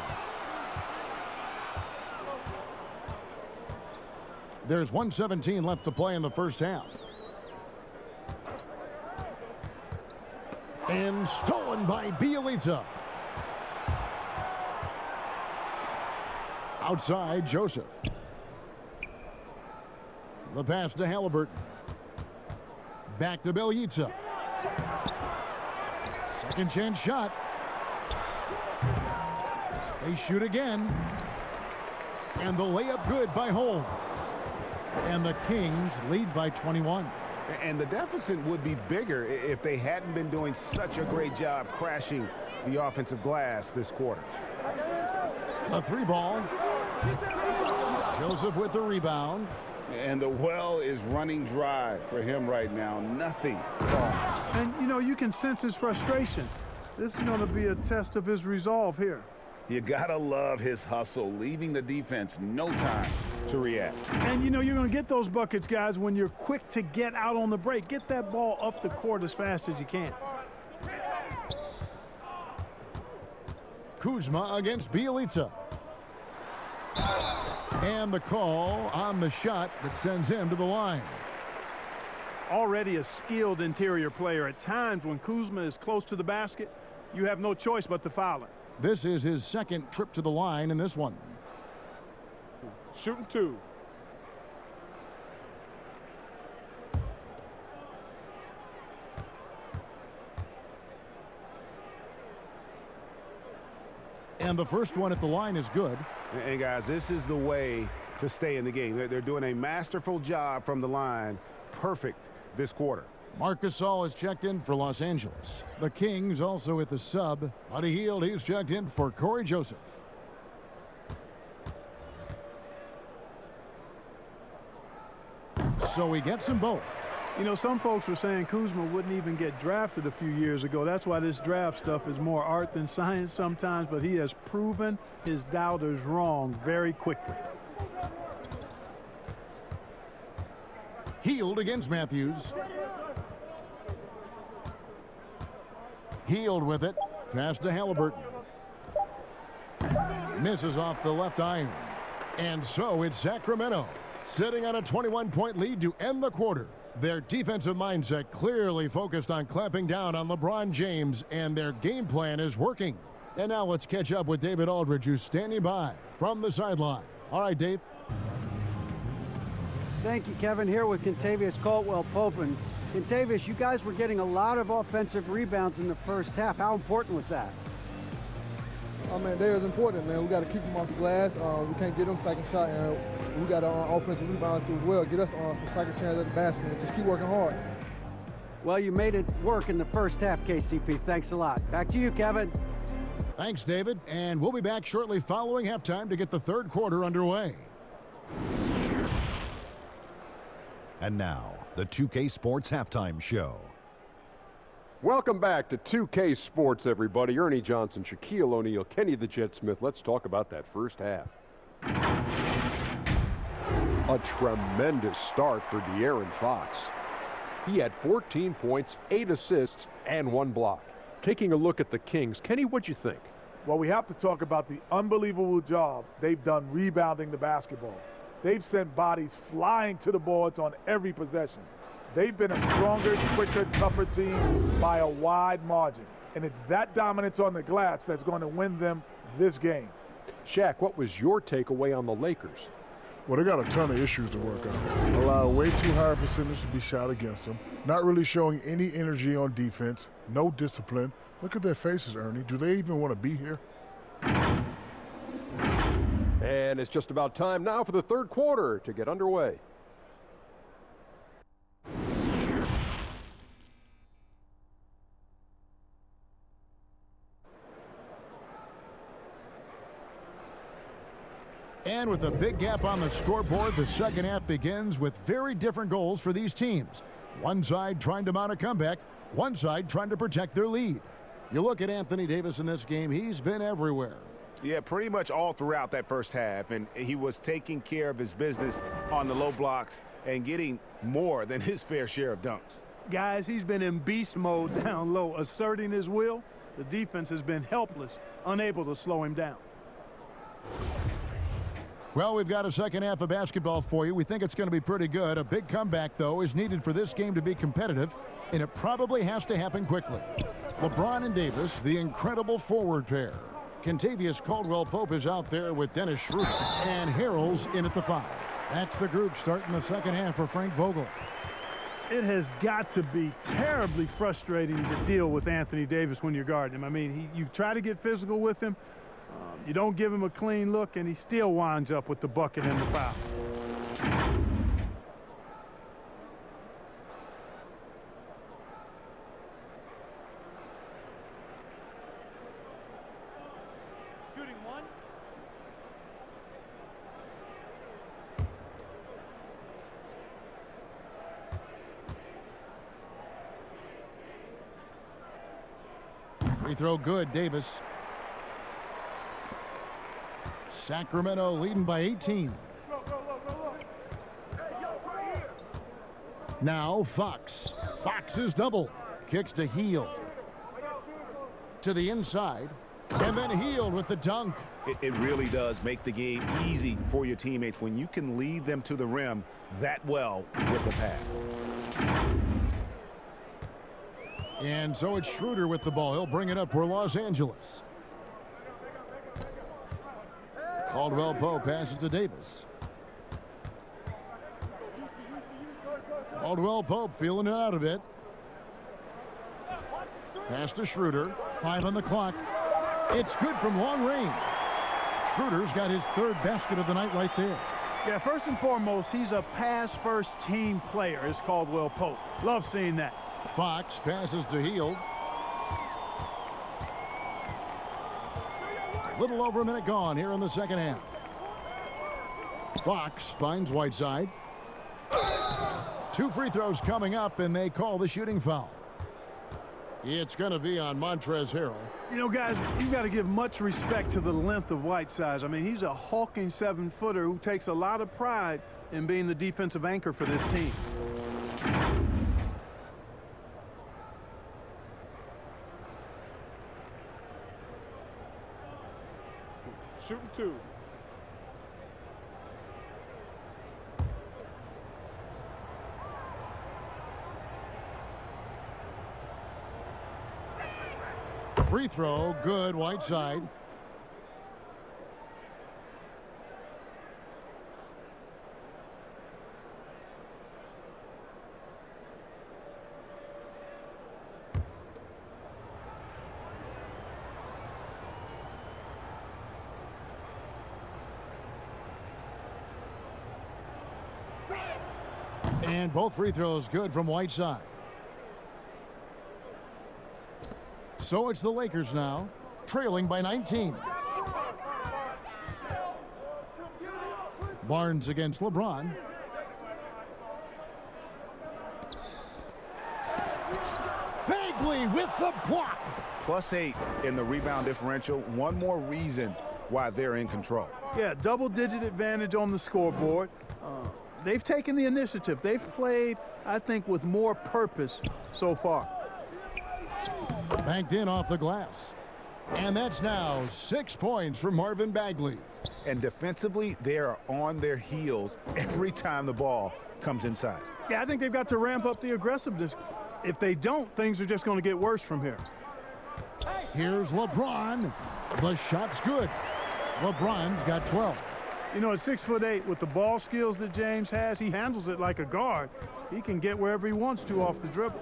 There's 1:17 left to play in the first half. And stolen by Bielitsa. Outside, Joseph. The pass to Halliburton. Back to Bielitsa. Second chance shot. They shoot again. And the layup good by Holmes. And the Kings lead by 21. And the deficit would be bigger if they hadn't been doing such a great job crashing the offensive glass this quarter. A three ball. Joseph with the rebound. And the well is running dry for him right now. Nothing. And, you know, you can sense his frustration. This is going to be a test of his resolve here. You gotta love his hustle, leaving the defense no time to react. And, you know, you're going to get those buckets, guys, when you're quick to get out on the break. Get that ball up the court as fast as you can. Kuzma against Bielitsa. And the call on the shot that sends him to the line. Already a skilled interior player. At times when Kuzma is close to the basket, you have no choice but to foul him. This is his second trip to the line in this one. Shooting 2. And the first one at the line is good. And guys, this is the way to stay in the game. They're doing a masterful job from the line. Perfect this quarter. Marc Gasol has checked in for Los Angeles. The Kings also at the sub. Buddy Hield, he's checked in for Corey Joseph. So he gets them both. You know, some folks were saying Kuzma wouldn't even get drafted a few years ago. That's why this draft stuff is more art than science sometimes, but he has proven his doubters wrong very quickly. Hield against Matthews. Hield with it. Pass to Halliburton. Misses off the left iron. And so it's Sacramento sitting on a 21-point lead to end the quarter. Their defensive mindset clearly focused on clamping down on LeBron James, and their game plan is working. And now let's catch up with David Aldridge, who's standing by from the sideline. All right, Dave. Thank you, Kevin. Here with Kentavious Caldwell-Pope. And Kentavious, you guys were getting a lot of offensive rebounds in the first half. How important was that? Oh, man, that is important, man. We got to keep them off the glass. We can't get them second shot, and we got to offensive rebound too as well. Get us some second chance at the basket and just keep working hard. Well, you made it work in the first half, KCP. Thanks a lot. Back to you, Kevin. Thanks, David. And we'll be back shortly following halftime to get the third quarter underway. And now, the 2K Sports Halftime Show. Welcome back to 2K Sports, everybody. Ernie Johnson, Shaquille O'Neal, Kenny the Jet Smith. Let's talk about that first half. A tremendous start for De'Aaron Fox. He had 14 points, 8 assists, and 1 block. Taking a look at the Kings, Kenny, what'd you think? Well, we have to talk about the unbelievable job they've done rebounding the basketball. They've sent bodies flying to the boards on every possession. They've been a stronger, quicker, tougher team by a wide margin. And it's that dominance on the glass that's going to win them this game. Shaq, what was your takeaway on the Lakers? Well, they got a ton of issues to work out. Allow way too high a percentage to be shot against them. Not really showing any energy on defense. No discipline. Look at their faces, Ernie. Do they even want to be here? And it's just about time now for the third quarter to get underway. And with a big gap on the scoreboard, the second half begins with very different goals for these teams. One side trying to mount a comeback, one side trying to protect their lead. You look at Anthony Davis in this game, he's been everywhere. Yeah, pretty much all throughout that first half, and he was taking care of his business on the low blocks and getting more than his fair share of dunks. Guys, he's been in beast mode down low, asserting his will. The defense has been helpless, unable to slow him down. Well, we've got a second half of basketball for you. We think it's going to be pretty good. A big comeback, though, is needed for this game to be competitive, and it probably has to happen quickly. LeBron and Davis, the incredible forward pair. Kentavious Caldwell-Pope is out there with Dennis Schroeder, and Harrell's in at the 5. That's the group starting the second half for Frank Vogel. It has got to be terribly frustrating to deal with Anthony Davis when you're guarding him. I mean, you try to get physical with him. You don't give him a clean look, and he still winds up with the bucket and the foul. Shooting 1. Free throw good, Davis. Sacramento leading by 18. Now Fox. Fox is double. Kicks to Hield. To the inside. And then Hield with the dunk. It really does make the game easy for your teammates when you can lead them to the rim that well with the pass. And so it's Schroeder with the ball. He'll bring it up for Los Angeles. Caldwell Pope passes to Davis. Caldwell Pope feeling it out a bit. Pass to Schroeder. 5 on the clock. It's good from long range. Schroeder's got his 3rd basket of the night right there. Yeah, first and foremost, he's a pass-first team player, is Caldwell Pope. Love seeing that. Fox passes to Hield. Little over a minute gone here in the second half. Fox finds Whiteside. 2 free throws coming up, and they call the shooting foul. It's going to be on Montrezl Harrell. You know, guys, you've got to give much respect to the length of Whiteside. I mean, he's a hulking 7-footer who takes a lot of pride in being the defensive anchor for this team. Shooting 2. Free throw, good, Whiteside. And both free throws good from Whiteside. So it's the Lakers now, trailing by 19. Barnes against LeBron. Bagley with the block. +8 in the rebound differential. One more reason why they're in control. Yeah, double-digit advantage on the scoreboard. They've taken the initiative. They've played, I think, with more purpose so far. Banked in off the glass. And that's now 6 points for Marvin Bagley. And defensively, they are on their heels every time the ball comes inside. Yeah, I think they've got to ramp up the aggressiveness. If they don't, things are just going to get worse from here. Here's LeBron. The shot's good. LeBron's got 12. You know, at 6'8", with the ball skills that James has, he handles it like a guard. He can get wherever he wants to off the dribble.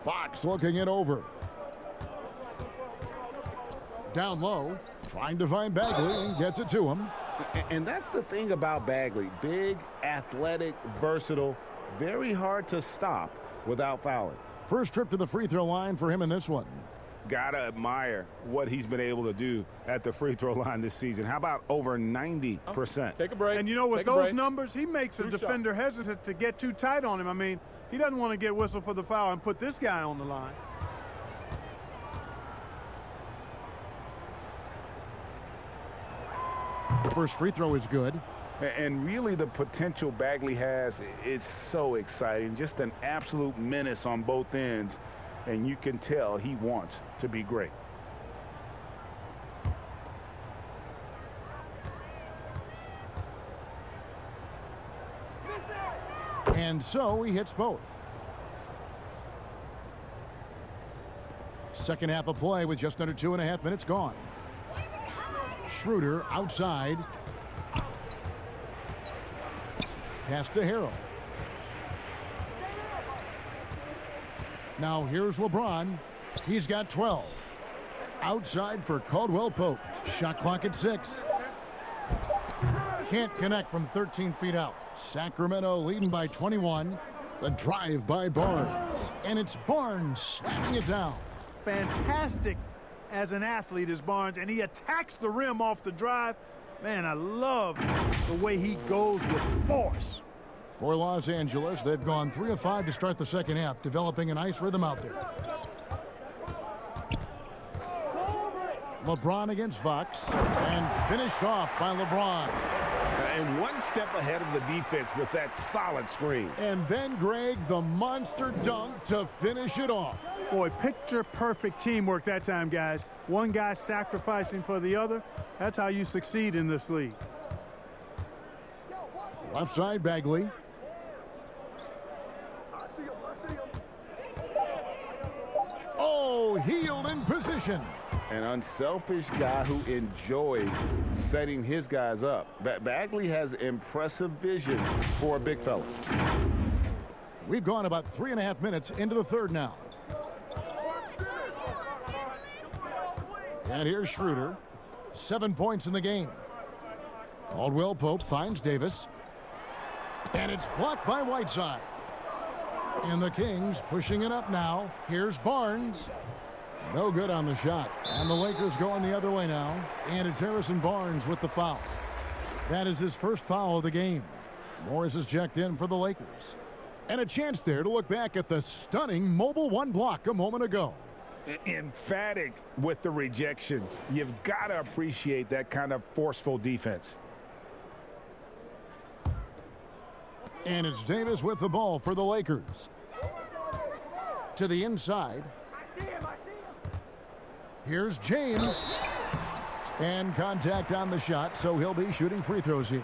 Fox looking it over. Down low, trying to find Bagley and gets it to him. And that's the thing about Bagley. Big, athletic, versatile, very hard to stop without fouling. First trip to the free throw line for him in this one. Gotta admire what he's been able to do at the free throw line this season. How about over 90%? Take a break. And you know, with those numbers, he makes a defender hesitant to get too tight on him. I mean, he doesn't want to get whistled for the foul and put this guy on the line. The first free throw is good. And really the potential Bagley has is so exciting. Just an absolute menace on both ends. And you can tell he wants to be great. And so he hits both. Second half of play with just under 2.5 minutes gone. Schroeder outside. Pass to Harrell. Now here's LeBron. He's got 12. Outside for Caldwell Pope. Shot clock at 6. Can't connect from 13 feet out. Sacramento leading by 21. The drive by Barnes. And it's Barnes slamming it down. Fantastic as an athlete is Barnes, and he attacks the rim off the drive. Man, I love the way he goes with force. For Los Angeles, they've gone 3 of 5 to start the second half, developing a nice rhythm out there. LeBron against Fox, and finished off by LeBron. And one step ahead of the defense with that solid screen. And then, Greg, the monster dunk to finish it off. Boy, picture-perfect teamwork that time, guys. One guy sacrificing for the other. That's how you succeed in this league. Left side, Bagley. Oh, Hield in position. An unselfish guy who enjoys setting his guys up. Bagley has impressive vision for a big fella. We've gone about 3.5 minutes into the third now. And here's Schroeder. 7 points in the game. Caldwell Pope finds Davis. And it's blocked by Whiteside. And the Kings pushing it up now. Here's Barnes. No good on the shot. And the Lakers going the other way now. And it's Harrison Barnes with the foul. That is his first foul of the game. Morris is checked in for the Lakers. And a chance there to look back at the stunning mobile one block a moment ago. Emphatic with the rejection. You've got to appreciate that kind of forceful defense. And it's Davis with the ball for the Lakers. To the inside. Here's James. And contact on the shot, so he'll be shooting free throws here.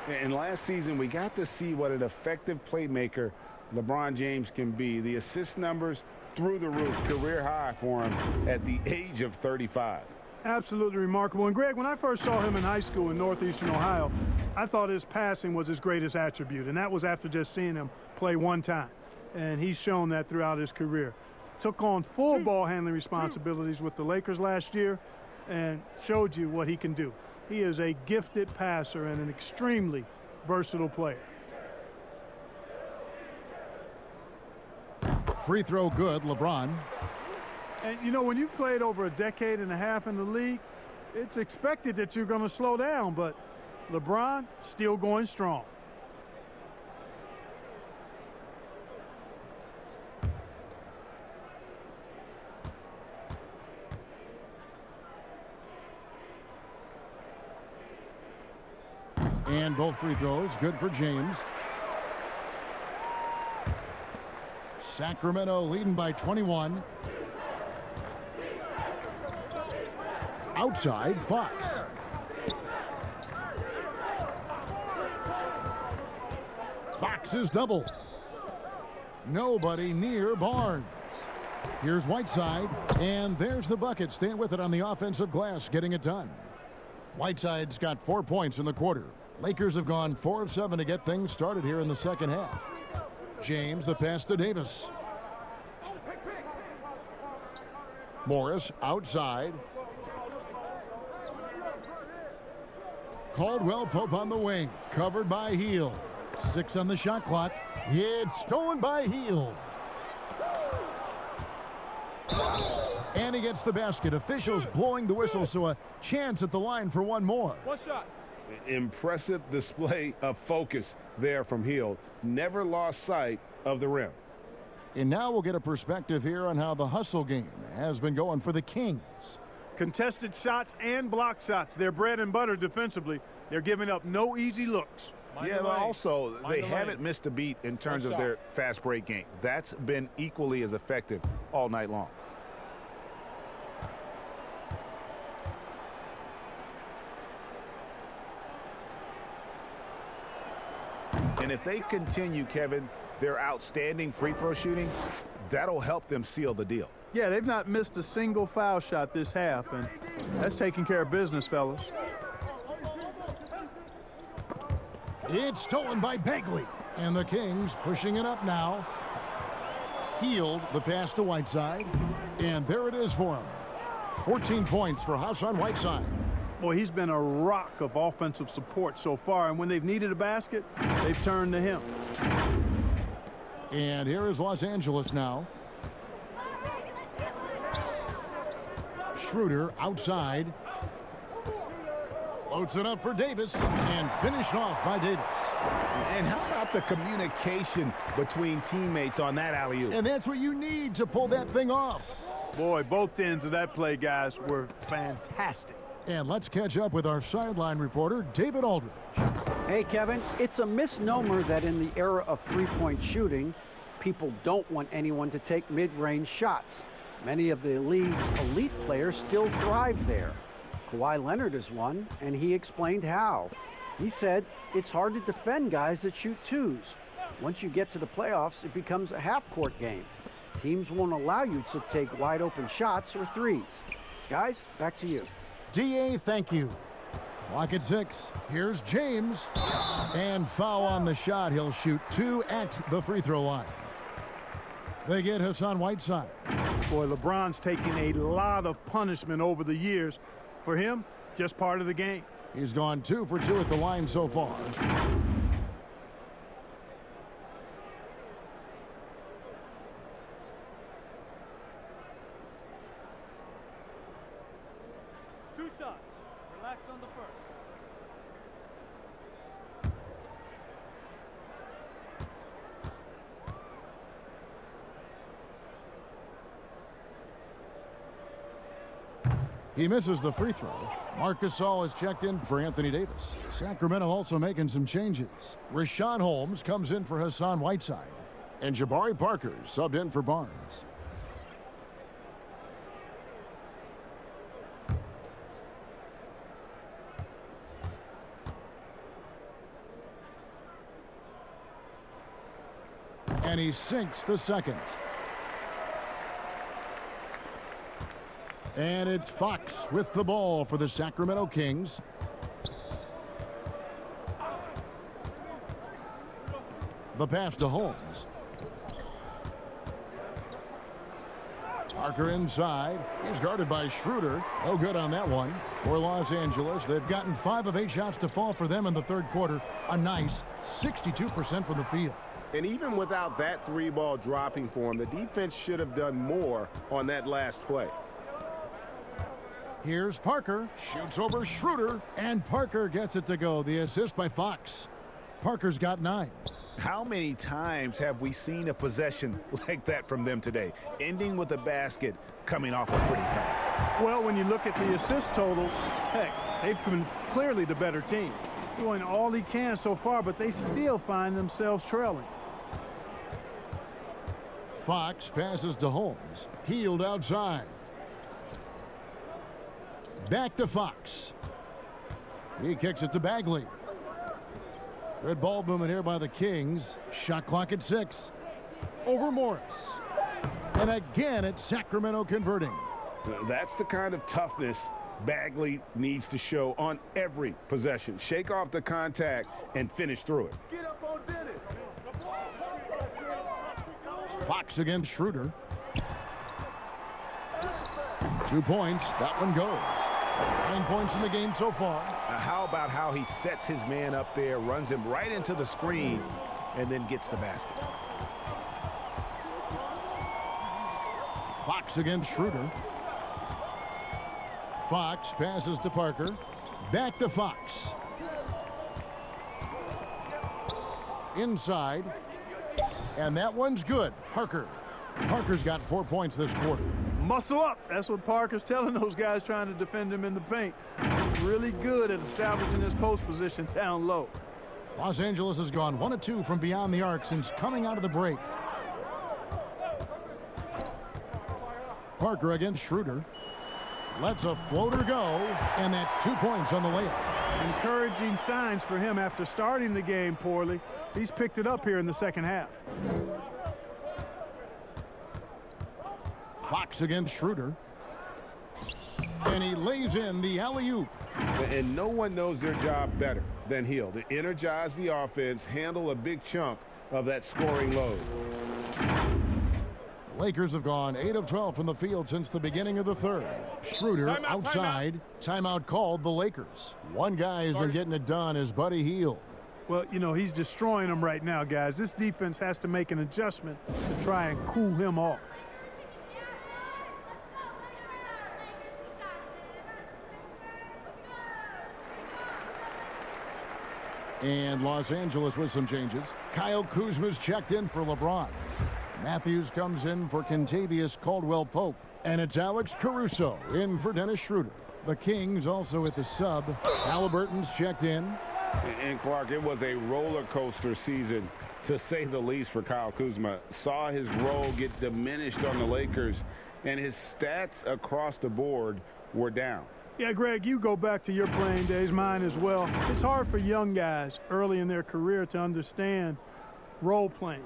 And last season, we got to see what an effective playmaker LeBron James can be. The assist numbers through the roof, career high for him at the age of 35. Absolutely remarkable. And Greg, when I first saw him in high school in Northeastern Ohio, I thought his passing was his greatest attribute, and that was after just seeing him play one time. And he's shown that throughout his career. Took on full ball handling responsibilities with the Lakers last year and showed you what he can do. He is a gifted passer and an extremely versatile player. Free throw good, LeBron. And, you know, when you've played over a decade and a half in the league, it's expected that you're going to slow down, but LeBron still going strong. And both free throws good for James. Sacramento leading by 21. Outside, Fox. Fox is double. Nobody near Barnes. Here's Whiteside, and there's the bucket. Staying with it on the offensive glass, getting it done. Whiteside's got 4 points in the quarter. Lakers have gone 4 of 7 to get things started here in the second half. James, the pass to Davis. Morris outside. Caldwell Pope on the wing, covered by Hield. 6 on the shot clock. It's stolen by Hield. And he gets the basket. Officials blowing the whistle, so a chance at the line for one more. One shot. Impressive display of focus there from Hield. Never lost sight of the rim. And now we'll get a perspective here on how the hustle game has been going for the Kings. Contested shots and block shots. They're bread and butter defensively. They're giving up no easy looks. Yeah, but also they haven't missed a beat in terms of their fast break game. That's been equally as effective all night long. And if they continue, Kevin, their outstanding free throw shooting, that'll help them seal the deal. Yeah, they've not missed a single foul shot this half, and that's taking care of business, fellas. It's stolen by Bagley, and the Kings pushing it up now. Hield, the pass to Whiteside, and there it is for him. 14 points for Hassan Whiteside. Boy, he's been a rock of offensive support so far, and when they've needed a basket, they've turned to him. And here is Los Angeles now. Schroeder outside. Floats it up for Davis, and finished off by Davis. And how about the communication between teammates on that alley-oop? And that's what you need to pull that thing off. Boy, both ends of that play, guys, were fantastic. And let's catch up with our sideline reporter, David Aldridge. Hey, Kevin, it's a misnomer that in the era of three-point shooting, people don't want anyone to take mid-range shots. Many of the league's elite players still thrive there. Kawhi Leonard is one, and he explained how. He said it's hard to defend guys that shoot twos. Once you get to the playoffs, it becomes a half-court game. Teams won't allow you to take wide open shots or threes. Guys, back to you. DA, thank you. Clock at 6. Here's James. And foul on the shot. He'll shoot 2 at the free throw line. They get Hassan Whiteside. Boy, LeBron's taken a lot of punishment over the years. For him, just part of the game. He's gone 2 for 2 at the line so far. Two shots. Relax on the first. He misses the free throw. Marcus Gasol is checked in for Anthony Davis. Sacramento also making some changes. Rashawn Holmes comes in for Hassan Whiteside. And Jabari Parker subbed in for Barnes. And he sinks the second. And it's Fox with the ball for the Sacramento Kings. The pass to Holmes. Parker inside. He's guarded by Schroeder. No good on that one. For Los Angeles, they've gotten 5 of 8 shots to fall for them in the third quarter. A nice 62% from the field. And even without that 3-ball dropping for him, the defense should have done more on that last play. Here's Parker, shoots over Schroeder, and Parker gets it to go. The assist by Fox. Parker's got 9. How many times have we seen a possession like that from them today, ending with a basket coming off a pretty pass? Well, when you look at the assist total, heck, they've been clearly the better team. Doing all he can so far, but they still find themselves trailing. Fox passes to Holmes. Healed outside. Back to Fox. He kicks it to Bagley. Good ball movement here by the Kings. Shot clock at 6. Over Morris. And again, it's Sacramento converting. That's the kind of toughness Bagley needs to show on every possession. Shake off the contact and finish through it. Get up on Dennis. Fox against Schroeder. 2 points. That one goes. 9 points in the game so far. How about how he sets his man up there, runs him right into the screen, and then gets the basket. Fox against Schroeder. Fox passes to Parker. Back to Fox. Inside. And that one's good. Parker. Parker's got 4 points this quarter. Muscle up. That's what Parker's telling those guys trying to defend him in the paint. He's really good at establishing his post position down low. Los Angeles has gone 1 of 2 from beyond the arc since coming out of the break. Parker against Schroeder. Lets a floater go, and that's 2 points on the layup. Encouraging signs for him after starting the game poorly. He's picked it up here in the second half. Fox against Schroeder. And he lays in the alley-oop. And no one knows their job better than he'll. To energize the offense, handle a big chunk of that scoring load. The Lakers have gone 8 of 12 from the field since the beginning of the third. Schroeder outside. Timeout called the Lakers. One guy has been getting it done is Buddy Hield. Well, you know, he's destroying them right now, guys. This defense has to make an adjustment to try and cool him off. And Los Angeles with some changes. Kyle Kuzma's checked in for LeBron. Matthews comes in for Kentavious Caldwell-Pope. And it's Alex Caruso in for Dennis Schroeder. The Kings also with the sub. Halliburton's checked in. And Clark, it was a roller coaster season, to say the least, for Kyle Kuzma. Saw his role get diminished on the Lakers, and his stats across the board were down. Yeah, Greg, you go back to your playing days, mine as well. It's hard for young guys early in their career to understand role playing.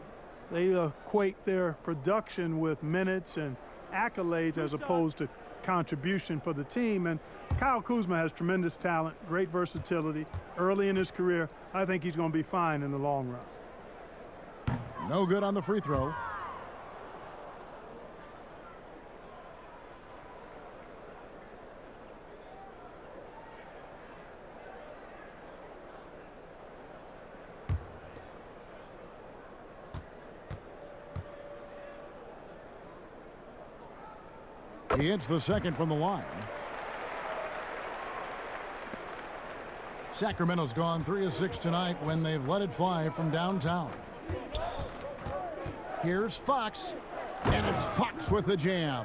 They equate their production with minutes and accolades as opposed to contribution for the team. And Kyle Kuzma has tremendous talent, great versatility early in his career. I think he's going to be fine in the long run. No good on the free throw. He hits the second from the line. Sacramento's gone 3 of 6 tonight when they've let it fly from downtown. Here's Fox, and it's Fox with the jam.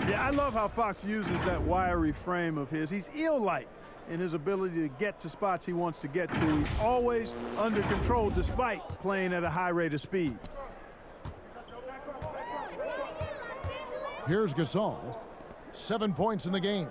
Yeah, I love how Fox uses that wiry frame of his. He's eel-like in his ability to get to spots he wants to get to. He's always under control despite playing at a high rate of speed. Here's Gasol. 7 points in the game.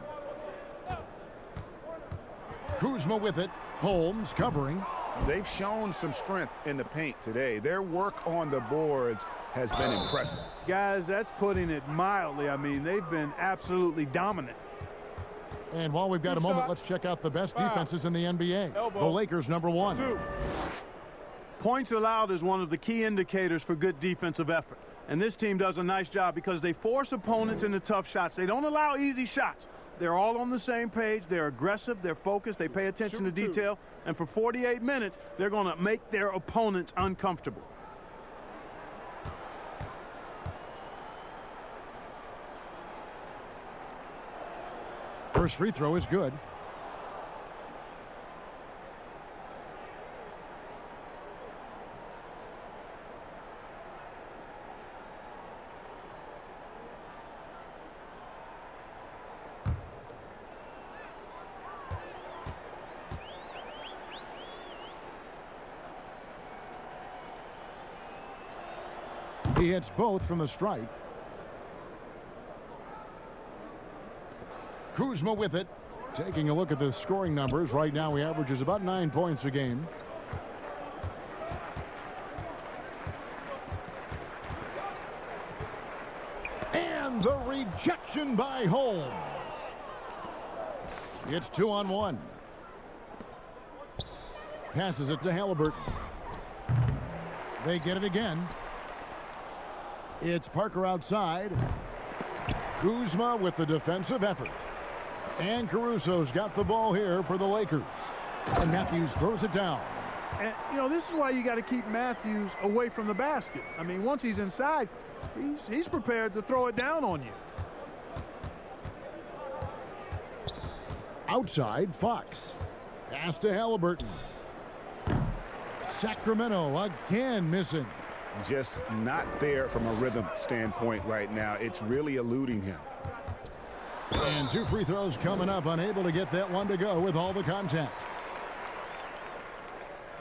Kuzma with it. Holmes covering. They've shown some strength in the paint today. Their work on the boards has been impressive. Guys, that's putting it mildly. I mean, they've been absolutely dominant. And while we've got a moment, let's check out the best defenses in the NBA. The Lakers, #1. 2. Points allowed is one of the key indicators for good defensive effort. And this team does a nice job because they force opponents into tough shots. They don't allow easy shots. They're all on the same page. They're aggressive. They're focused. They pay attention to detail. And for 48 minutes, they're going to make their opponents uncomfortable. First free throw is good. He hits both from the stripe. Kuzma with it. Taking a look at the scoring numbers. Right now he averages about 9 points a game. And the rejection by Holmes. It's 2-on-1. Passes it to Halliburton. They get it again. It's Parker outside. Kuzma with the defensive effort. And Caruso's got the ball here for the Lakers. And Matthews throws it down. And, you know, this is why you got to keep Matthews away from the basket. I mean, once he's inside, he's prepared to throw it down on you. Outside, Fox. Pass to Halliburton. Sacramento again missing. Just not there from a rhythm standpoint right now. It's really eluding him. And 2 free throws coming up, unable to get that one to go with all the contact.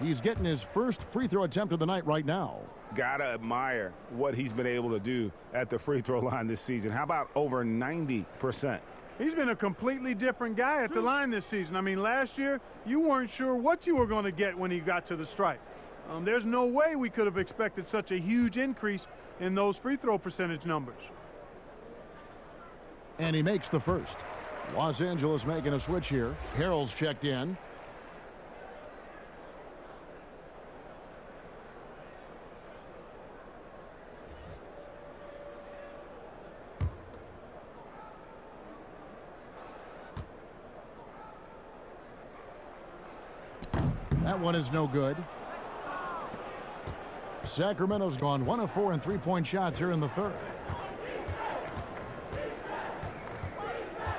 He's getting his first free throw attempt of the night right now. Gotta admire what he's been able to do at the free throw line this season. How about over 90%? He's been a completely different guy at the line this season. I mean, last year, you weren't sure what you were going to get when he got to the stripe. There's no way we could have expected such a huge increase in those free throw percentage numbers. And he makes the first. Los Angeles making a switch here. Harrell's checked in. That one is no good. Sacramento's gone 1 of 4 in three-point shots here in the third.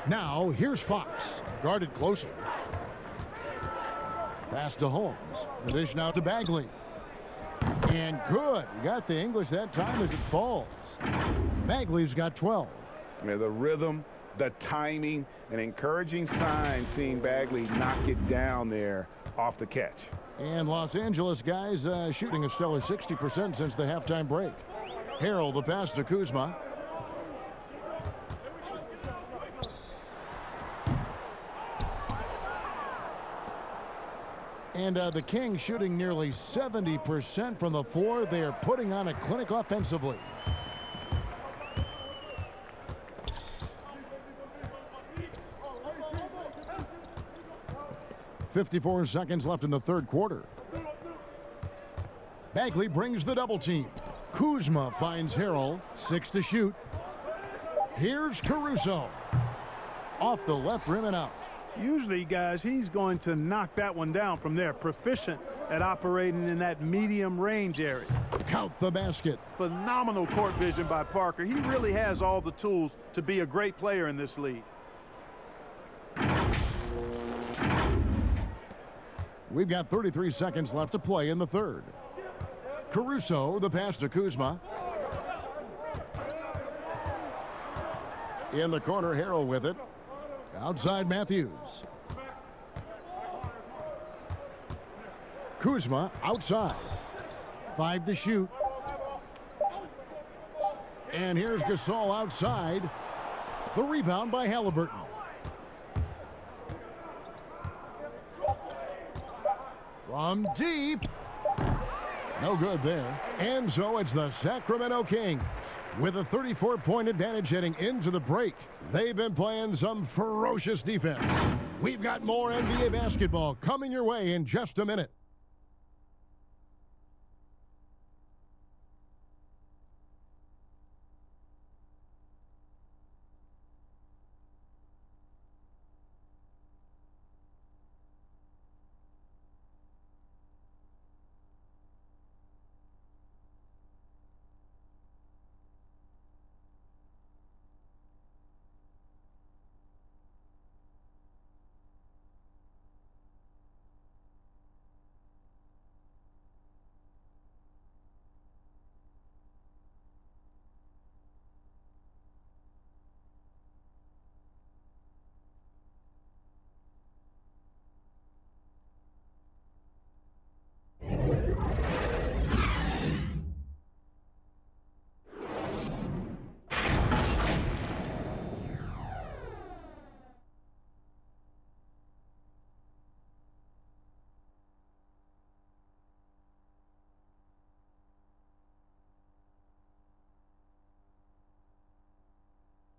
Now, here's Fox. Guarded closely. Pass to Holmes. The dish now to Bagley. And good. You got the English that time as it falls. Bagley's got 12. Yeah, the rhythm, the timing, an encouraging sign seeing Bagley knock it down there off the catch. And Los Angeles guys shooting a stellar 60% since the halftime break. Harrell the pass to Kuzma. And the Kings shooting nearly 70% from the floor. They are putting on a clinic offensively. .54 seconds left in the third quarter. Bagley brings the double team. Kuzma finds Harrell. 6 to shoot. Here's Caruso. Off the left rim and out. Usually, guys, he's going to knock that one down from there. Proficient at operating in that medium range area. Count the basket. Phenomenal court vision by Parker. He really has all the tools to be a great player in this league. We've got 33 seconds left to play in the third. Caruso, the pass to Kuzma. In the corner, Harrell with it. Outside Matthews. Kuzma outside. 5 to shoot. And here's Gasol outside. The rebound by Halliburton. From deep. No good there. And so it's the Sacramento Kings with a 34-point advantage heading into the break. They've been playing some ferocious defense. We've got more NBA basketball coming your way in just a minute.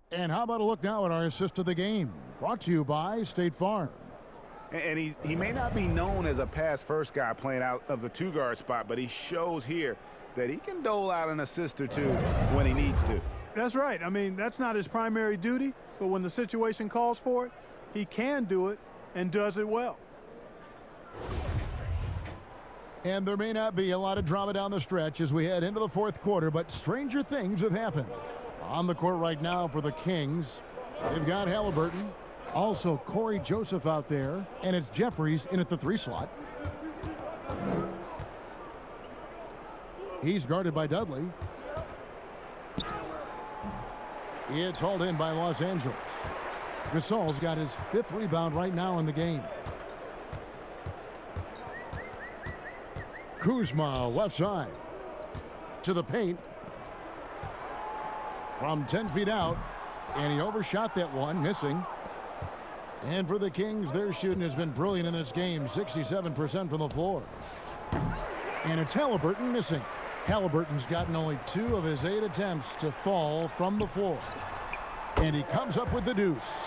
And how about a look now at our assist of the game? Brought to you by State Farm. And he may not be known as a pass-first guy playing out of the two-guard spot, but he shows here that he can dole out an assist or two when he needs to. That's right. I mean, that's not his primary duty, but when the situation calls for it, he can do it and does it well. And there may not be a lot of drama down the stretch as we head into the fourth quarter, but stranger things have happened. On the court right now for the Kings, they've got Halliburton, also Corey Joseph out there, and it's Jeffries in at the 3 slot. He's guarded by Dudley. It's hauled in by Los Angeles. Gasol's got his 5th rebound right now in the game. Kuzma left side to the paint. From 10 feet out, and he overshot that one, missing. And for the Kings, their shooting has been brilliant in this game, 67% from the floor. And it's Halliburton missing. Halliburton's gotten only 2 of his 8 attempts to fall from the floor. And he comes up with the deuce.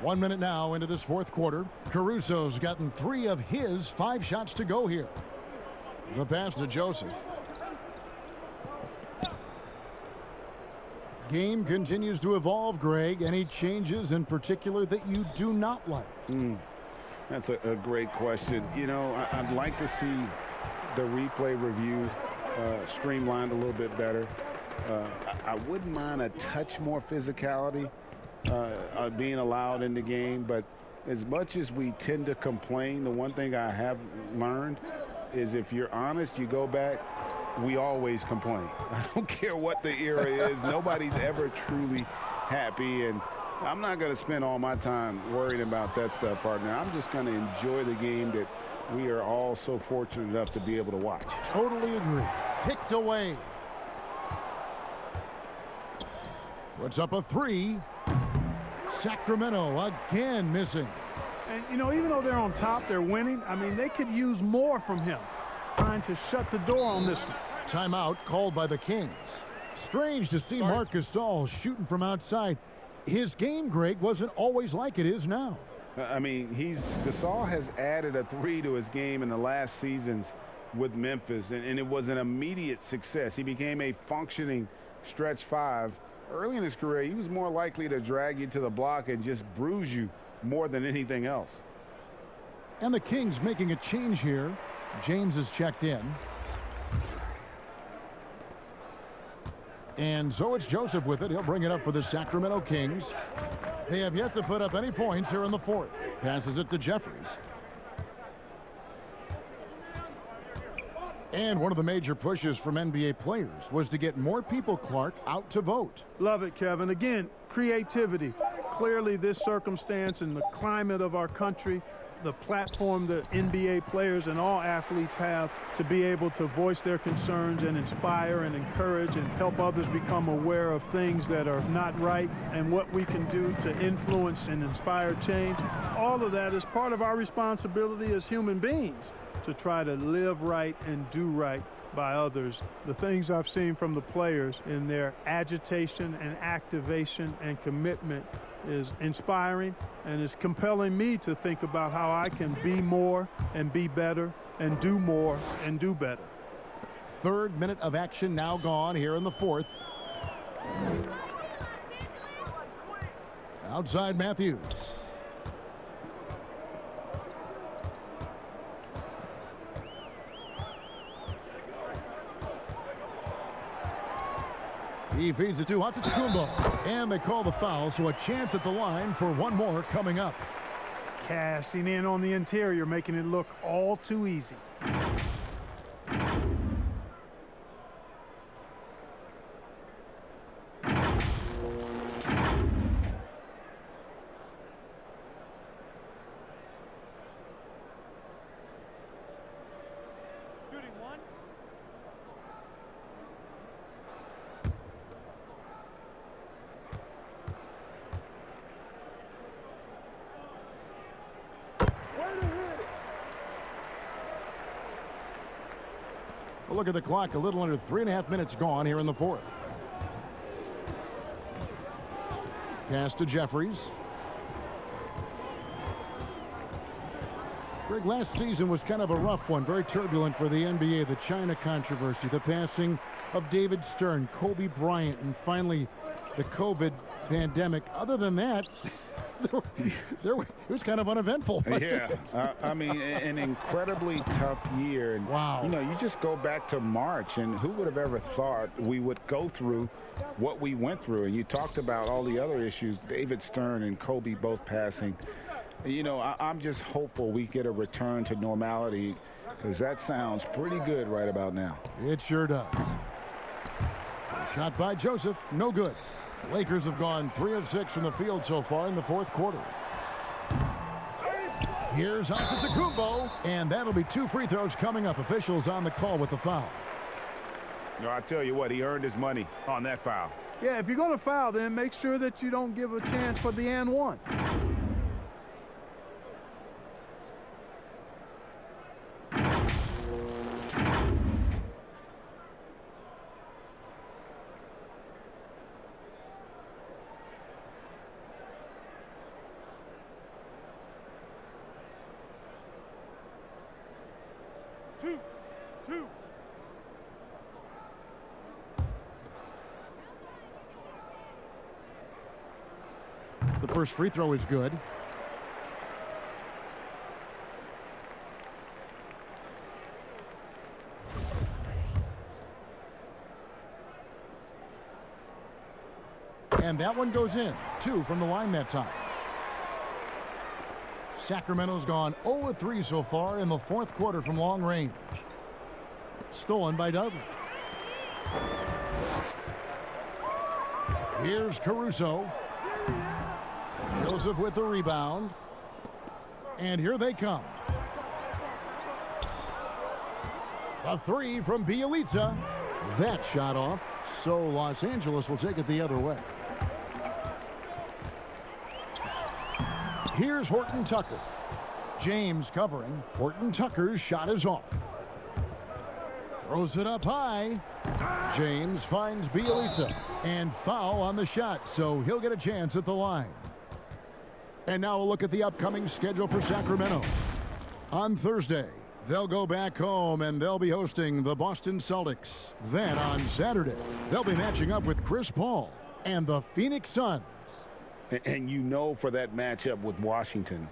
1 minute now into this fourth quarter. Caruso's gotten 3 of his 5 shots to go here. The pass to Joseph. Game continues to evolve, Greg. Any changes in particular that you do not like? That's a great question. You know, I'd like to see the replay review streamlined a little bit better. I wouldn't mind a touch more physicality being allowed in the game, but as much as we tend to complain, the one thing I have learned is if you're honest, you go back, we always complain. I don't care what the era is. Nobody's ever truly happy, and I'm not going to spend all my time worrying about that stuff, partner. I'm just going to enjoy the game that we are all so fortunate enough to be able to watch. Totally agree. Picked away. Puts up a 3. Sacramento again missing. And, you know, even though they're on top, they're winning. I mean, they could use more from him, trying to shut the door on this one. Timeout called by the Kings. Strange to see Marc Gasol shooting from outside. His game, Greg, wasn't always like it is now. I mean, Gasol has added a 3 to his game in the last seasons with Memphis, and it was an immediate success. He became a functioning stretch 5. Early in his career, he was more likely to drag you to the block and just bruise you more than anything else. And the Kings making a change here. James is checked in. And so it's Joseph with it. He'll bring it up for the Sacramento Kings. They have yet to put up any points here in the fourth. Passes it to Jeffries. And one of the major pushes from NBA players was to get more people, Clark, out to vote. Love it, Kevin. Again, creativity. Clearly, this circumstance and the climate of our country, the platform that NBA players and all athletes have to be able to voice their concerns and inspire and encourage and help others become aware of things that are not right and what we can do to influence and inspire change. All of that is part of our responsibility as human beings to try to live right and do right by others. The things I've seen from the players in their agitation and activation and commitment is inspiring and is compelling me to think about how I can be more and be better and do more and do better. Third minute of action now gone here in the fourth. Outside Matthews. He feeds it to Antetokounmpo, and they call the foul, so a chance at the line for one more coming up. Cashing in on the interior, making it look all too easy. Well, look at the clock, a little under 3.5 minutes gone here in the fourth. Pass to Jeffries. Greg, last season was kind of a rough one, very turbulent for the NBA. The China controversy, the passing of David Stern, Kobe Bryant, and finally the COVID pandemic. Other than that, it was kind of uneventful. Yeah, I mean, an incredibly tough year. And, wow. You know, you just go back to March, and who would have ever thought we would go through what we went through? And you talked about all the other issues, David Stern and Kobe both passing. You know, I'm just hopeful we get a return to normality, because that sounds pretty good right about now. It sure does. Shot by Joseph, no good. The Lakers have gone 3 of 6 from the field so far in the fourth quarter. Here's Antetokounmpo, and that'll be 2 free throws coming up. Officials on the call with the foul. No, I tell you what, he earned his money on that foul. Yeah, if you're going to foul, then make sure that you don't give a chance for the and one. Two. The first free throw is good. And that one goes in. 2 from the line that time. Sacramento's gone 0 of 3 so far in the fourth quarter from long range. Stolen by Dudley. Here's Caruso. Joseph with the rebound. And here they come. A 3 from Bielitsa. That shot off. So Los Angeles will take it the other way. Here's Horton Tucker. James covering. Horton Tucker's shot is off. Throws it up high. James finds Bielitsa. And foul on the shot, so he'll get a chance at the line. And now a look at the upcoming schedule for Sacramento. On Thursday, they'll go back home and they'll be hosting the Boston Celtics. Then on Saturday, they'll be matching up with Chris Paul and the Phoenix Suns. And you know, for that matchup with Washington,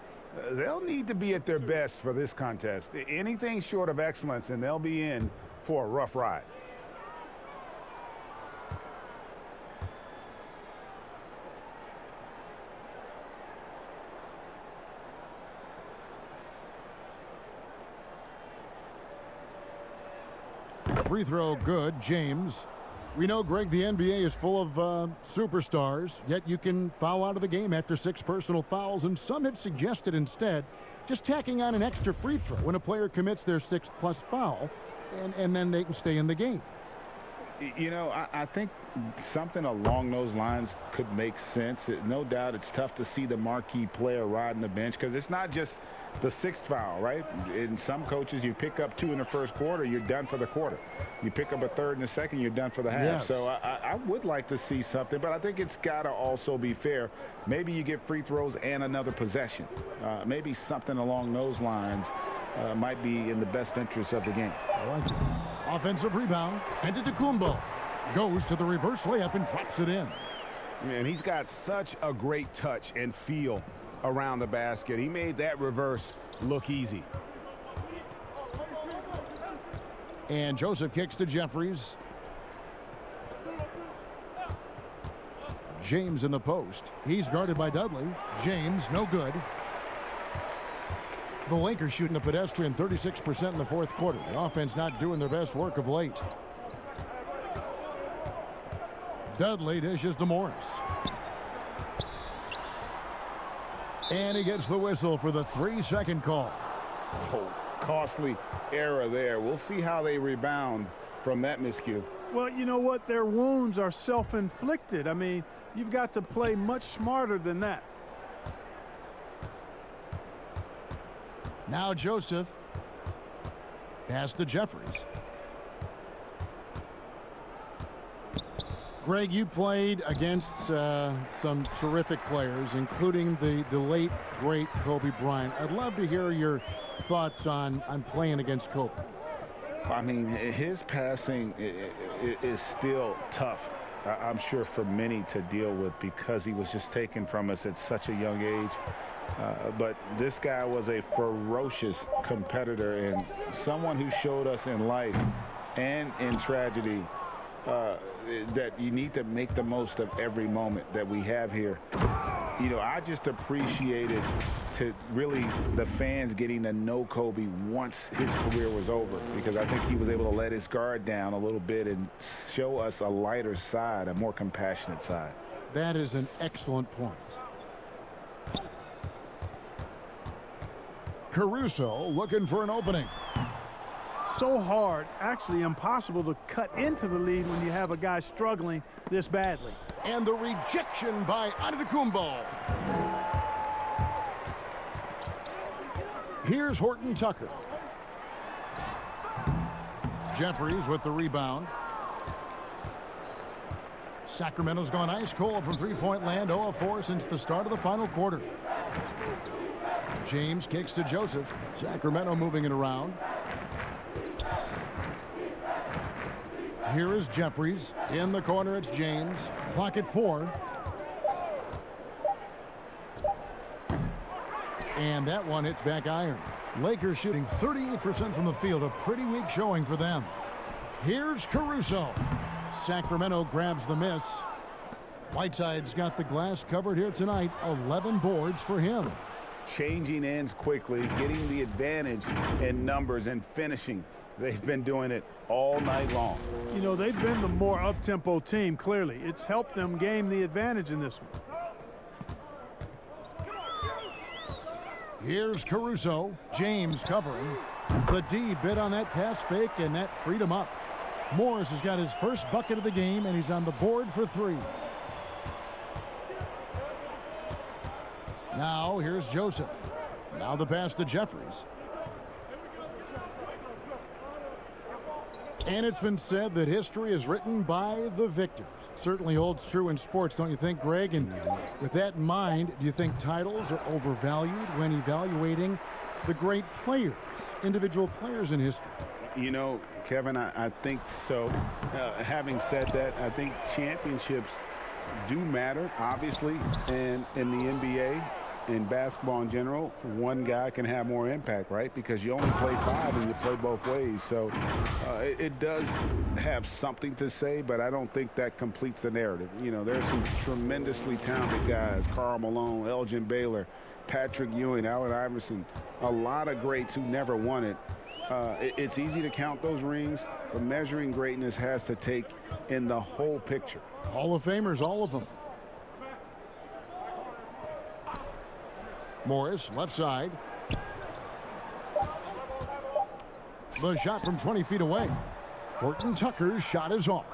they'll need to be at their best for this contest. Anything short of excellence, and they'll be in for a rough ride. Free throw good, James. We know, Greg, the NBA is full of superstars, yet you can foul out of the game after 6 personal fouls, and some have suggested instead just tacking on an extra free throw when a player commits their 6th+ foul, and then they can stay in the game. You know, I think something along those lines could make sense. No doubt it's tough to see the marquee player riding the bench because it's not just the 6th foul, right? In some coaches, you pick up 2 in the first quarter, you're done for the quarter. You pick up a 3rd in the second, you're done for the half. Yes. So I would like to see something, but I think it's got to also be fair. Maybe you get free throws and another possession. Maybe something along those lines might be in the best interest of the game. I like it. Offensive rebound. Antetokounmpo goes to the reverse layup and drops it in. Man, he's got such a great touch and feel around the basket. He made that reverse look easy. And Joseph kicks to Jeffries. James in the post. He's guarded by Dudley. James, no good. The Lakers shooting a pedestrian 36% in the 4th quarter. The offense not doing their best work of late. Dudley dishes to Morris. And he gets the whistle for the 3-second call. Oh, costly error there. We'll see how they rebound from that miscue. Well, you know what? Their wounds are self-inflicted. I mean, you've got to play much smarter than that. Now Joseph. Pass to Jeffries. Greg, you played against some terrific players, including the late, great Kobe Bryant. I'd love to hear your thoughts on playing against Kobe. I mean, his passing is still tough, I'm sure, for many to deal with because he was just taken from us at such a young age. But this guy was a ferocious competitor and someone who showed us in life and in tragedy that you need to make the most of every moment that we have here. You know, I just appreciated the fans getting to know Kobe once his career was over, because I think he was able to let his guard down a little bit and show us a lighter side, a more compassionate side. That is an excellent point. Caruso looking for an opening. So hard, actually impossible to cut into the lead when you have a guy struggling this badly. And the rejection by Antetokounmpo. Here's Horton Tucker. Jeffries with the rebound. Sacramento's gone ice cold from three-point land, 0 of 4 since the start of the final quarter. James kicks to Joseph. Sacramento moving it around. Here is Jeffries. In the corner, it's James. Clock at 4. And that one hits back iron. Lakers shooting 38% from the field. A pretty weak showing for them. Here's Caruso. Sacramento grabs the miss. Whiteside's got the glass covered here tonight. 11 boards for him. Changing ends quickly, getting the advantage in numbers and finishing. They've been doing it all night long. You know, they've been the more up-tempo team, clearly. It's helped them gain the advantage in this one. Here's Caruso. James covering. The D bit on that pass fake, and that freed him up. Morris has got his first bucket of the game, and he's on the board for 3. Now here's Joseph. Now the pass to Jeffries. And it's been said that history is written by the victors. Certainly holds true in sports, don't you think, Greg? And with that in mind, do you think titles are overvalued when evaluating the great players, individual players in history? You know, Kevin, I think so. Having said that, I think championships do matter, obviously, and in the NBA and basketball in general, one guy can have more impact, right? Because you only play 5 and you play both ways. So it does have something to say, but I don't think that completes the narrative. You know, there's some tremendously talented guys, Karl Malone, Elgin Baylor, Patrick Ewing, Allen Iverson, a lot of greats who never won it. It's easy to count those rings, but measuring greatness has to take in the whole picture. Hall of Famers, all of them. Morris, left side. The shot from 20 feet away. Horton Tucker's shot is off.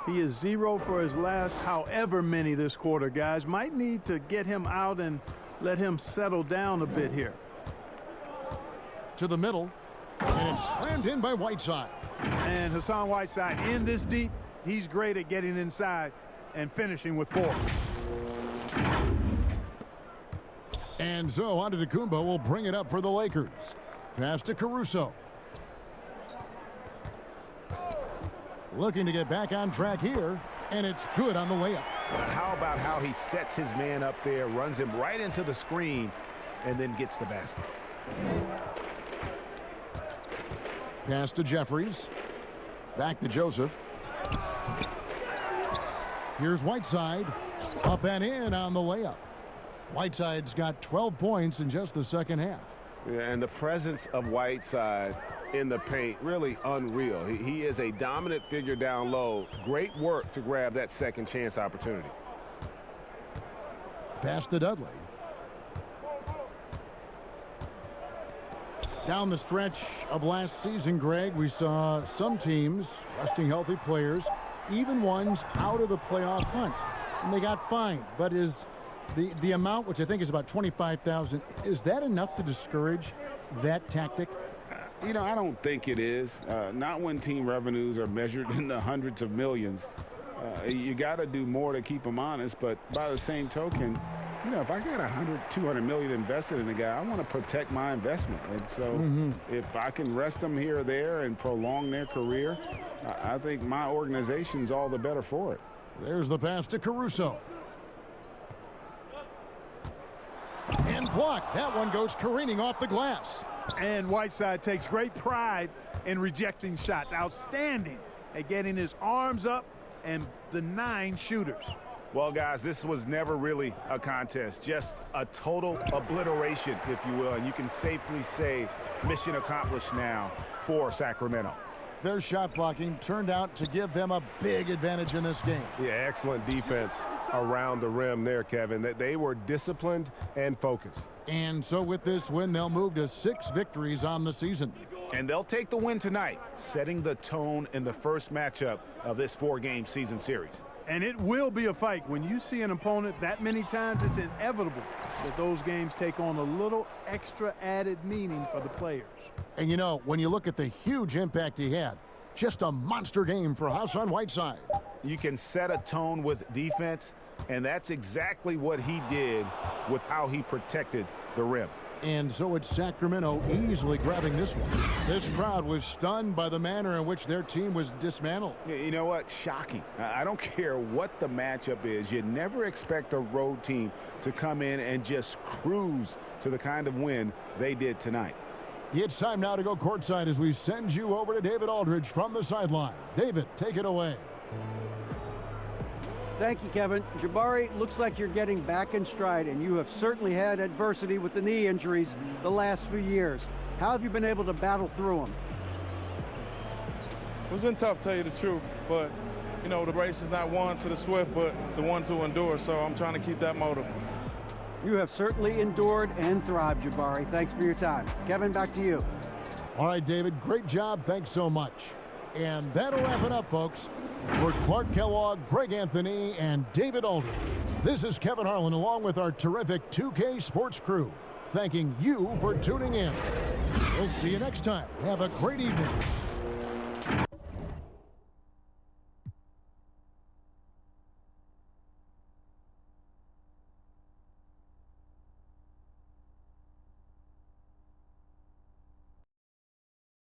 He is 0 for his last however many this quarter, guys. Might need to get him out and let him settle down a bit here. To the middle, and it's slammed in by Whiteside. And Hassan Whiteside in this deep, he's great at getting inside and finishing with force. And so Antetokounmpo will bring it up for the Lakers. Pass to Caruso. Looking to get back on track here, and it's good on the layup. How about how he sets his man up there, runs him right into the screen, and then gets the basket. Pass to Jeffries. Back to Joseph. Here's Whiteside. Up and in on the layup. Whiteside's got 12 points in just the second half. Yeah, and the presence of Whiteside in the paint, really unreal. He is a dominant figure down low. Great work to grab that second chance opportunity. Pass to Dudley. Down the stretch of last season, Greg, we saw some teams resting healthy players, even ones out of the playoff hunt, and they got fined. But is the amount, which I think is about $25,000, is that enough to discourage that tactic? You know, I don't think it is. Not when team revenues are measured in the hundreds of millions. You got to do more to keep them honest. But by the same token, you know, if I got 100, 200 million invested in a guy, I want to protect my investment. And so if I can rest them here or there and prolong their career, I think my organization's all the better for it. There's the pass to Caruso. And blocked. That one goes careening off the glass. And Whiteside takes great pride in rejecting shots. Outstanding at getting his arms up and denying shooters. Well, guys, this was never really a contest, just a total obliteration, if you will. And you can safely say mission accomplished now for Sacramento. Their shot blocking turned out to give them a big advantage in this game. Yeah, excellent defense around the rim there, Kevin. They were disciplined and focused. And so with this win, they'll move to 6 victories on the season. And they'll take the win tonight, setting the tone in the first matchup of this 4-game season series. And it will be a fight. When you see an opponent that many times, it's inevitable that those games take on a little extra added meaning for the players. And you know, when you look at the huge impact he had, just a monster game for Hassan Whiteside. You can set a tone with defense, and that's exactly what he did with how he protected the rim. And so it's Sacramento easily grabbing this one. This crowd was stunned by the manner in which their team was dismantled. You know what? Shocking. I don't care what the matchup is. You never expect a road team to come in and just cruise to the kind of win they did tonight. It's time now to go courtside as we send you over to David Aldridge from the sideline. David, take it away. Thank you, Kevin. Jabari, looks like you're getting back in stride, and you have certainly had adversity with the knee injuries the last few years. How have you been able to battle through them? It's been tough, to tell you the truth, but, you know, the race is not won to the swift, but the one to endure, so I'm trying to keep that motive. You have certainly endured and thrived, Jabari. Thanks for your time. Kevin, back to you. All right, David, great job. Thanks so much. And that'll wrap it up, folks. For Clark Kellogg, Greg Anthony, and David Aldridge, this is Kevin Harlan along with our terrific 2K Sports crew. thanking you for tuning in. We'll see you next time. Have a great evening.